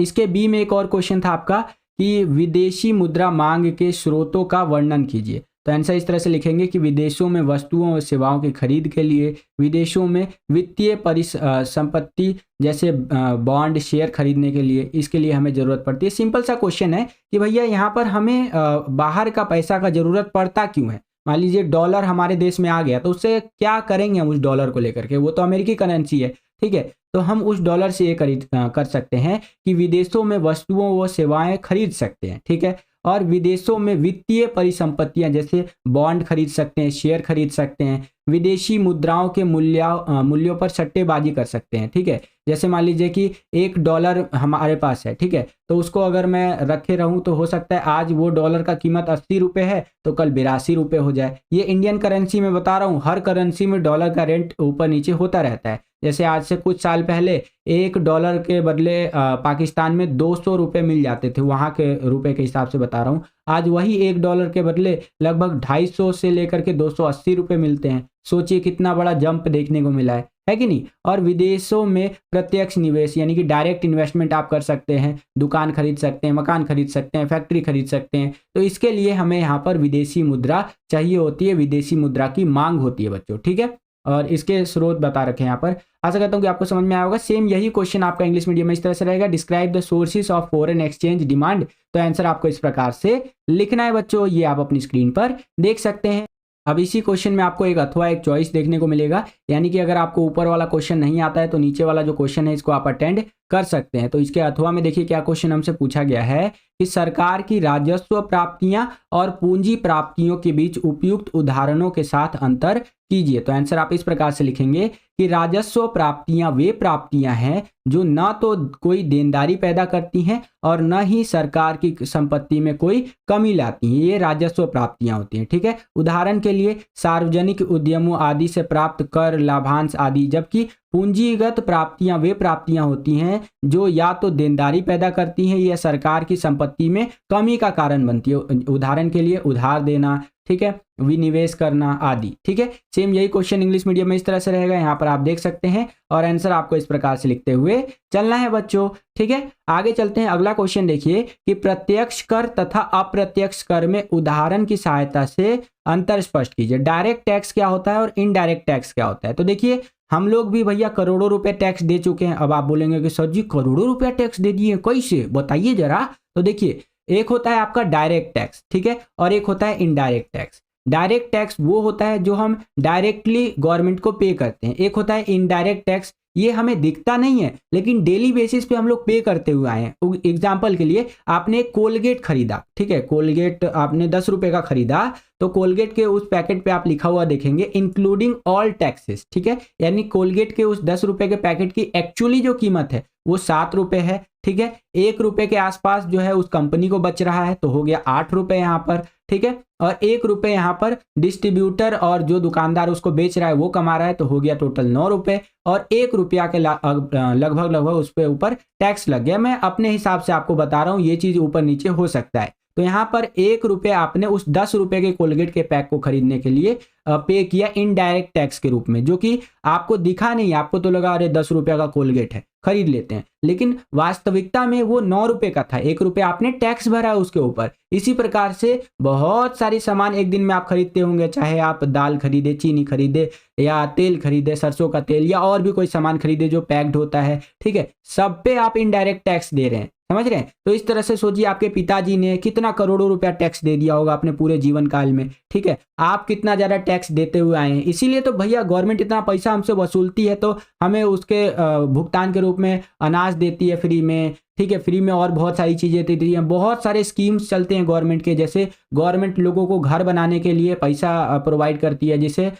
इसके बी में एक और क्वेश्चन था आपका कि विदेशी मुद्रा मांग के स्रोतों का वर्णन कीजिए। तो आंसर इस तरह से लिखेंगे कि विदेशों में वस्तुओं और सेवाओं की खरीद के लिए विदेशों में वित्तीय परिसंपत्ति जैसे बॉन्ड, शेयर खरीदने के लिए, इसके लिए हमें ज़रूरत पड़ती है। सिंपल सा क्वेश्चन है कि भैया यहाँ पर हमें बाहर का पैसा का ज़रूरत पड़ता क्यों है? मान लीजिए डॉलर हमारे देश में आ गया तो उससे क्या करेंगे हम उस डॉलर को लेकर के? वो तो अमेरिकी करेंसी है, ठीक है। तो हम उस डॉलर से ये कर सकते हैं कि विदेशों में वस्तुओं व सेवाएं खरीद सकते हैं, ठीक है। और विदेशों में वित्तीय परिसंपत्तियां जैसे बॉन्ड खरीद सकते हैं, शेयर खरीद सकते हैं, विदेशी मुद्राओं के मूल्यों पर सट्टेबाजी कर सकते हैं, ठीक है। जैसे मान लीजिए कि $1 हमारे पास है, ठीक है, तो उसको अगर मैं रखे रहूं तो हो सकता है आज वो डॉलर का कीमत 80 रुपये है तो कल 82 रुपये हो जाए। ये इंडियन करेंसी में बता रहा हूँ, हर करेंसी में डॉलर का रेट ऊपर नीचे होता रहता है। जैसे आज से कुछ साल पहले $1 के बदले पाकिस्तान में 200 रुपये मिल जाते थे, वहाँ के रुपए के हिसाब से बता रहा हूँ। आज वही $1 के बदले लगभग 250 से लेकर के 280 रुपये मिलते हैं। सोचिए कितना बड़ा जंप देखने को मिला है कि नहीं। और विदेशों में प्रत्यक्ष निवेश यानी कि डायरेक्ट इन्वेस्टमेंट आप कर सकते हैं, दुकान खरीद सकते हैं, मकान खरीद सकते हैं, फैक्ट्री खरीद सकते हैं। तो इसके लिए हमें यहाँ पर विदेशी मुद्रा चाहिए होती है, विदेशी मुद्रा की मांग होती है बच्चों, ठीक है। और इसके स्रोत बता रखे हैं यहाँ पर। आशा करता हूँ कि आपको समझ में आया होगा। सेम यही क्वेश्चन आपका इंग्लिश मीडियम में इस तरह से रहेगा, describe the sources of foreign exchange demand. तो आंसर आपको इस प्रकार से लिखना है बच्चों, ये आप अपनी स्क्रीन पर देख सकते हैं। अब इसी क्वेश्चन में आपको एक अथवा एक चॉइस देखने को मिलेगा, यानी कि अगर आपको ऊपर वाला क्वेश्चन नहीं आता है तो नीचे वाला जो क्वेश्चन है इसको आप अटेंड कर सकते हैं। तो इसके अथवा में देखिए क्या क्वेश्चन हमसे पूछा गया है कि सरकार की राजस्व प्राप्तियां और पूंजी प्राप्तियों के बीच उपयुक्त उदाहरणों के साथ अंतर कीजिए। तो आंसर आप इस प्रकार से लिखेंगे कि राजस्व प्राप्तियां वे प्राप्तियां हैं जो न तो कोई देनदारी पैदा करती हैं और न ही सरकार की संपत्ति में कोई कमी लाती हैं। ये राजस्व प्राप्तियां होती हैं, ठीक है। उदाहरण के लिए सार्वजनिक उद्यमों आदि से प्राप्त कर, लाभांश आदि। जबकि पूंजीगत प्राप्तियां वे प्राप्तियां होती हैं जो या तो देनदारी पैदा करती हैं या सरकार की संपत्ति में कमी का कारण बनती है। उदाहरण के लिए उधार देना, ठीक है, विनिवेश करना आदि, ठीक है। सेम यही क्वेश्चन इंग्लिश मीडियम में इस तरह से रहेगा, यहाँ पर आप देख सकते हैं। और आंसर आपको इस प्रकार से लिखते हुए चलना है बच्चों, ठीक है। आगे चलते हैं, अगला क्वेश्चन देखिए कि प्रत्यक्ष कर तथा अप्रत्यक्ष कर में उदाहरण की सहायता से अंतर स्पष्ट कीजिए। डायरेक्ट टैक्स क्या होता है और इनडायरेक्ट टैक्स क्या होता है? तो देखिए हम लोग भी भैया करोड़ों रुपए टैक्स दे चुके हैं। अब आप बोलेंगे कि सर जी करोड़ों रुपया टैक्स दे दिए, कैसे बताइए जरा। तो देखिए, एक होता है आपका डायरेक्ट टैक्स, ठीक है, और एक होता है इनडायरेक्ट टैक्स। डायरेक्ट टैक्स वो होता है जो हम डायरेक्टली गवर्नमेंट को पे करते हैं। एक होता है इनडायरेक्ट टैक्स, ये हमें दिखता नहीं है लेकिन डेली बेसिस पे हम लोग पे करते हुए आए हैं। एग्जाम्पल के लिए आपने कोलगेट खरीदा, ठीक है, कोलगेट आपने 10 रुपए का खरीदा, तो कोलगेट के उस पैकेट पे आप लिखा हुआ देखेंगे इंक्लूडिंग ऑल टैक्सेस, ठीक है, यानी कोलगेट के उस 10 रुपए के पैकेट की एक्चुअली जो कीमत है वो 7 रुपए है, ठीक है। 1 रुपए के आसपास जो है उस कंपनी को बच रहा है, तो हो गया 8 रुपए यहाँ पर, ठीक है, और 1 रुपए यहाँ पर डिस्ट्रीब्यूटर और जो दुकानदार उसको बेच रहा है वो कमा रहा है, तो हो गया टोटल 9 रुपए, और 1 रुपया के लगभग उस पे ऊपर टैक्स लग गया। मैं अपने हिसाब से आपको बता रहा हूँ, ये चीज ऊपर नीचे हो सकता है। तो यहाँ पर 1 रुपये आपने उस 10 रुपए के कोलगेट के पैक को खरीदने के लिए पे किया इनडायरेक्ट टैक्स के रूप में, जो कि आपको दिखा नहीं, आपको तो लगा अरे 10 रुपये का कोलगेट है खरीद लेते हैं, लेकिन वास्तविकता में वो 9 रुपए का था। 1 रुपये आपने टैक्स भरा है उसके ऊपर। इसी प्रकार से बहुत सारी सामान एक दिन में आप खरीदते होंगे, चाहे आप दाल खरीदे, चीनी खरीदे, या तेल खरीदे, सरसों का तेल, या और भी कोई सामान खरीदे जो पैक्ड होता है, ठीक है, सब पे आप इनडायरेक्ट टैक्स दे रहे हैं, समझ रहे हैं। तो इस तरह से सोचिए आपके पिताजी ने कितना करोड़ों रुपया टैक्स दे दिया होगा अपने पूरे जीवन काल में, ठीक है, आप कितना ज्यादा टैक्स देते हुए आए हैं। इसीलिए तो भैया गवर्नमेंट इतना पैसा हमसे वसूलती है, तो हमें उसके भुगतान के रूप में अनाज देती है फ्री में, ठीक है, फ्री में और बहुत सारी चीजें देती है। बहुत सारे स्कीम्स चलते हैं गवर्नमेंट के, जैसे गवर्नमेंट लोगों को घर बनाने के लिए पैसा प्रोवाइड करती है, जिसे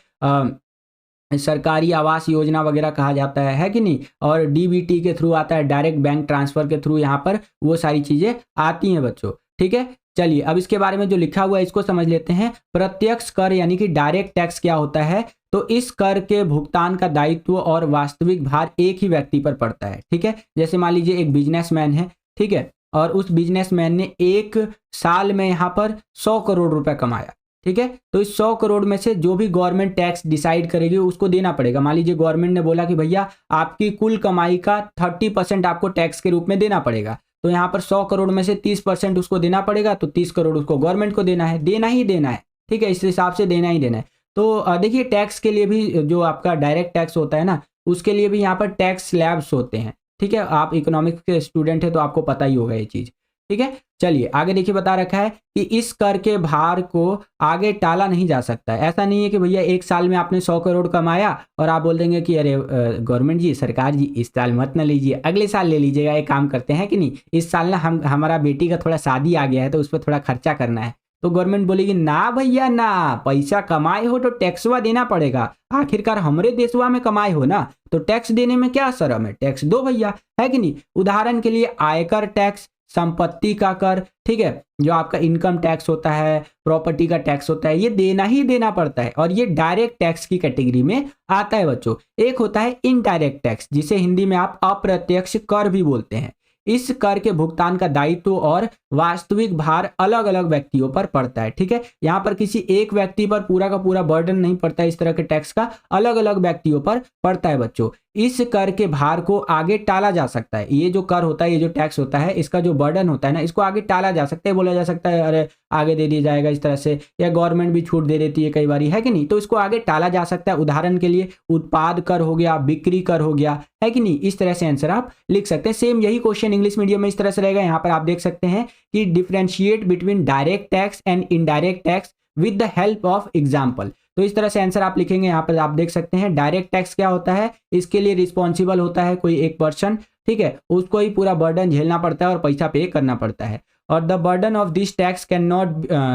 सरकारी आवास योजना वगैरह कहा जाता है कि नहीं, और डीबीटी के थ्रू आता है, डायरेक्ट बैंक ट्रांसफर के थ्रू यहाँ पर वो सारी चीजें आती हैं बच्चों, ठीक है। चलिए अब इसके बारे में जो लिखा हुआ है इसको समझ लेते हैं। प्रत्यक्ष कर यानी कि डायरेक्ट टैक्स क्या होता है, तो इस कर के भुगतान का दायित्व और वास्तविक भार एक ही व्यक्ति पर पड़ता है, ठीक है। जैसे मान लीजिए एक बिजनेसमैन है, ठीक है, और उस बिजनेसमैन ने 1 साल में यहाँ पर 100 करोड़ रुपए कमाया, ठीक है, तो इस 100 करोड़ में से जो भी गवर्नमेंट टैक्स डिसाइड करेगी उसको देना पड़ेगा। मान लीजिए गवर्नमेंट ने बोला कि भैया आपकी कुल कमाई का 30% आपको टैक्स के रूप में देना पड़ेगा, तो यहाँ पर 100 करोड़ में से 30% उसको देना पड़ेगा, तो 30 करोड़ उसको गवर्नमेंट को देना है, देना ही देना है, ठीक है, इस हिसाब से देना ही देना है। तो देखिए टैक्स के लिए भी जो आपका डायरेक्ट टैक्स होता है ना, उसके लिए भी यहाँ पर टैक्स स्लैब्स होते हैं, ठीक है, आप इकोनॉमिक्स के स्टूडेंट है तो आपको पता ही होगा ये चीज, ठीक है। चलिए आगे देखिए, बता रखा है कि इस कर के भार को आगे टाला नहीं जा सकता है। ऐसा नहीं है कि भैया 1 साल में आपने 100 करोड़ कमाया और आप बोल देंगे कि अरे गवर्नमेंट जी, सरकार जी, इस साल मत ना लीजिए, अगले साल ले लीजिएगा, एक काम करते हैं कि नहीं, इस साल ना हमारा बेटी का थोड़ा शादी आ गया है तो उस पर थोड़ा खर्चा करना है। तो गवर्नमेंट बोलेगी ना भैया ना, पैसा कमाए हो तो टैक्सवा देना पड़ेगा, आखिरकार हमरे देशवा में कमाए हो ना, तो टैक्स देने में क्या शर्म है, टैक्स दो भैया, है कि नहीं। उदाहरण के लिए आयकर टैक्स, संपत्ति का कर, ठीक है, जो आपका इनकम टैक्स होता है, प्रॉपर्टी का टैक्स होता है, ये देना ही देना पड़ता है, और ये डायरेक्ट टैक्स की कैटेगरी में आता है बच्चों। एक होता है इनडायरेक्ट टैक्स, जिसे हिंदी में आप अप्रत्यक्ष कर भी बोलते हैं। इस कर के भुगतान का दायित्व और वास्तविक भार अलग अलग व्यक्तियों पर पड़ता है, ठीक है। यहाँ पर किसी एक व्यक्ति पर पूरा का पूरा बर्डन नहीं पड़ता, इस तरह के टैक्स का अलग अलग व्यक्तियों पर पड़ता है बच्चों। इस कर के भार को आगे टाला जा सकता है। ये जो कर होता है, ये जो टैक्स होता है, इसका जो बर्डन होता है ना, इसको आगे टाला जा सकता है, बोला जा सकता है अरे आगे दे दिया जाएगा इस तरह से, या गवर्नमेंट भी छूट दे देती है कई बार, है कि नहीं, तो इसको आगे टाला जा सकता है। उदाहरण के लिए उत्पाद कर हो गया, बिक्री कर हो गया, है कि नहीं, इस तरह से आंसर आप लिख सकते हैं। सेम यही क्वेश्चन इंग्लिश मीडियम में इस तरह से रहेगा। यहाँ पर आप देख सकते हैं कि differentiate between direct tax and indirect tax with the help of example. तो इस तरह से आंसर आप लिखेंगे। यहाँ पर आप देख सकते हैं डायरेक्ट टैक्स क्या होता है, इसके लिए रिस्पॉन्सिबल होता है कोई एक पर्सन, ठीक है, उसको ही पूरा बर्डन झेलना पड़ता है और पैसा पे करना पड़ता है। और the burden of this tax can not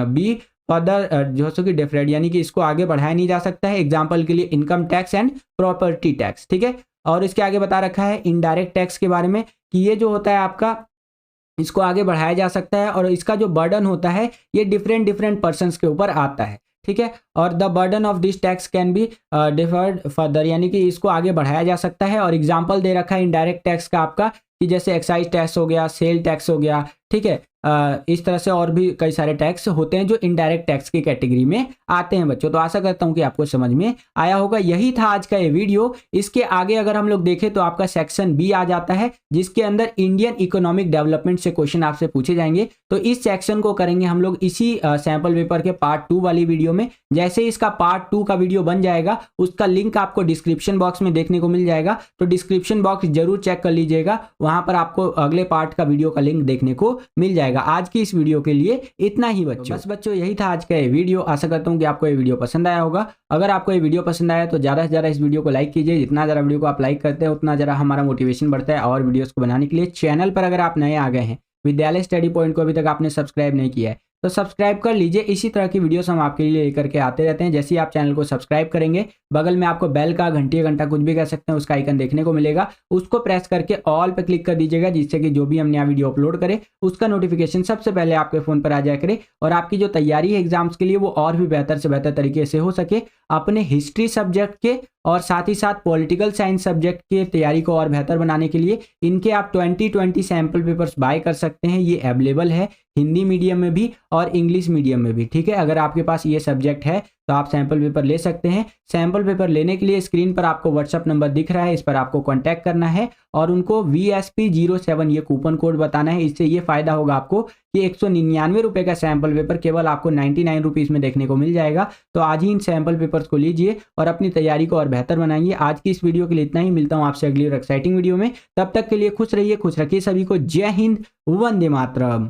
be further जो कि डिफरेड, यानी कि इसको आगे बढ़ाया नहीं जा सकता है। एग्जाम्पल के लिए income tax and property tax, ठीक है। और इसके आगे बता रखा है इनडायरेक्ट टैक्स के बारे में कि ये जो होता है आपका, इसको आगे बढ़ाया जा सकता है और इसका जो बर्डन होता है ये डिफरेंट पर्सन्स के ऊपर आता है, ठीक है। और the burden of this tax can be deferred further, यानी कि इसको आगे बढ़ाया जा सकता है। और एग्जांपल दे रखा है इनडायरेक्ट टैक्स का आपका, कि जैसे एक्साइज टैक्स हो गया, सेल टैक्स हो गया, ठीक है, इस तरह से और भी कई सारे टैक्स होते हैं जो इनडायरेक्ट टैक्स की कैटेगरी में आते हैं बच्चों। तो आशा करता हूं कि आपको समझ में आया होगा। यही था आज का ये वीडियो। इसके आगे अगर हम लोग देखें तो आपका सेक्शन बी आ जाता है, जिसके अंदर इंडियन इकोनॉमिक डेवलपमेंट से क्वेश्चन आपसे पूछे जाएंगे। तो इस सेक्शन को करेंगे हम लोग इसी सैंपल पेपर के पार्ट 2 वाली वीडियो में। जैसे इसका पार्ट 2 का वीडियो बन जाएगा, उसका लिंक आपको डिस्क्रिप्शन बॉक्स में देखने को मिल जाएगा। तो डिस्क्रिप्शन बॉक्स जरूर चेक कर लीजिएगा, वहां पर आपको अगले पार्ट का वीडियो का लिंक देखने को मिल जाएगा। आज की इस वीडियो के लिए इतना ही बच्चों। बस बच्चों, यही था आज का ये वीडियो। आशा करता हूं कि आपको ये वीडियो पसंद आया होगा। अगर आपको ये वीडियो पसंद आया तो ज़्यादा से ज़्यादा इस वीडियो को लाइक कीजिए। जितना ज़्यादा वीडियो को आप लाइक करते हैं उतना ज़्यादा हमारा मोटिवेशन बढ़ता है और वीडियोस को बनाने के लिए। चैनल पर अगर आप नए आ गए हैं, विद्यालय स्टडी पॉइंट को अभी तक आपने सब्सक्राइब नहीं किया है तो सब्सक्राइब कर लीजिए। इसी तरह की वीडियोस हम आपके लिए लेकर के आते रहते हैं। जैसे ही आप चैनल को सब्सक्राइब करेंगे, बगल में आपको बेल का, घंटी घंटा कुछ भी कह सकते हैं, उसका आइकन देखने को मिलेगा। उसको प्रेस करके ऑल पे क्लिक कर दीजिएगा, जिससे कि जो भी हम नया वीडियो अपलोड करें उसका नोटिफिकेशन सबसे पहले आपके फोन पर आ जाया करे और आपकी जो तैयारी है एग्जाम्स के लिए वो और भी बेहतर से बेहतर तरीके से हो सके। अपने हिस्ट्री सब्जेक्ट के और साथ ही साथ पॉलिटिकल साइंस सब्जेक्ट की तैयारी को और बेहतर बनाने के लिए इनके आप 2020 सैंपल पेपर्स बाय कर सकते हैं। ये अवेलेबल है हिंदी मीडियम में भी और इंग्लिश मीडियम में भी। ठीक है, अगर आपके पास ये सब्जेक्ट है तो आप सैंपल पेपर ले सकते हैं। सैंपल पेपर लेने के लिए स्क्रीन पर आपको व्हाट्सअप नंबर दिख रहा है, इस पर आपको कांटेक्ट करना है और उनको VSP07 ये कूपन कोड बताना है। इससे ये फायदा होगा आपको कि 199 रुपये का सैंपल पेपर केवल आपको 99 रुपीज़ में देखने को मिल जाएगा। तो आज ही इन सैंपल पेपर्स को लीजिए और अपनी तैयारी को और बेहतर बनाइए। आज की इस वीडियो के लिए इतना ही। मिलता हूँ आपसे अगली और एक्साइटिंग वीडियो में। तब तक के लिए खुश रहिए, खुश रखिए सभी को। जय हिंद, वंदे मातरम।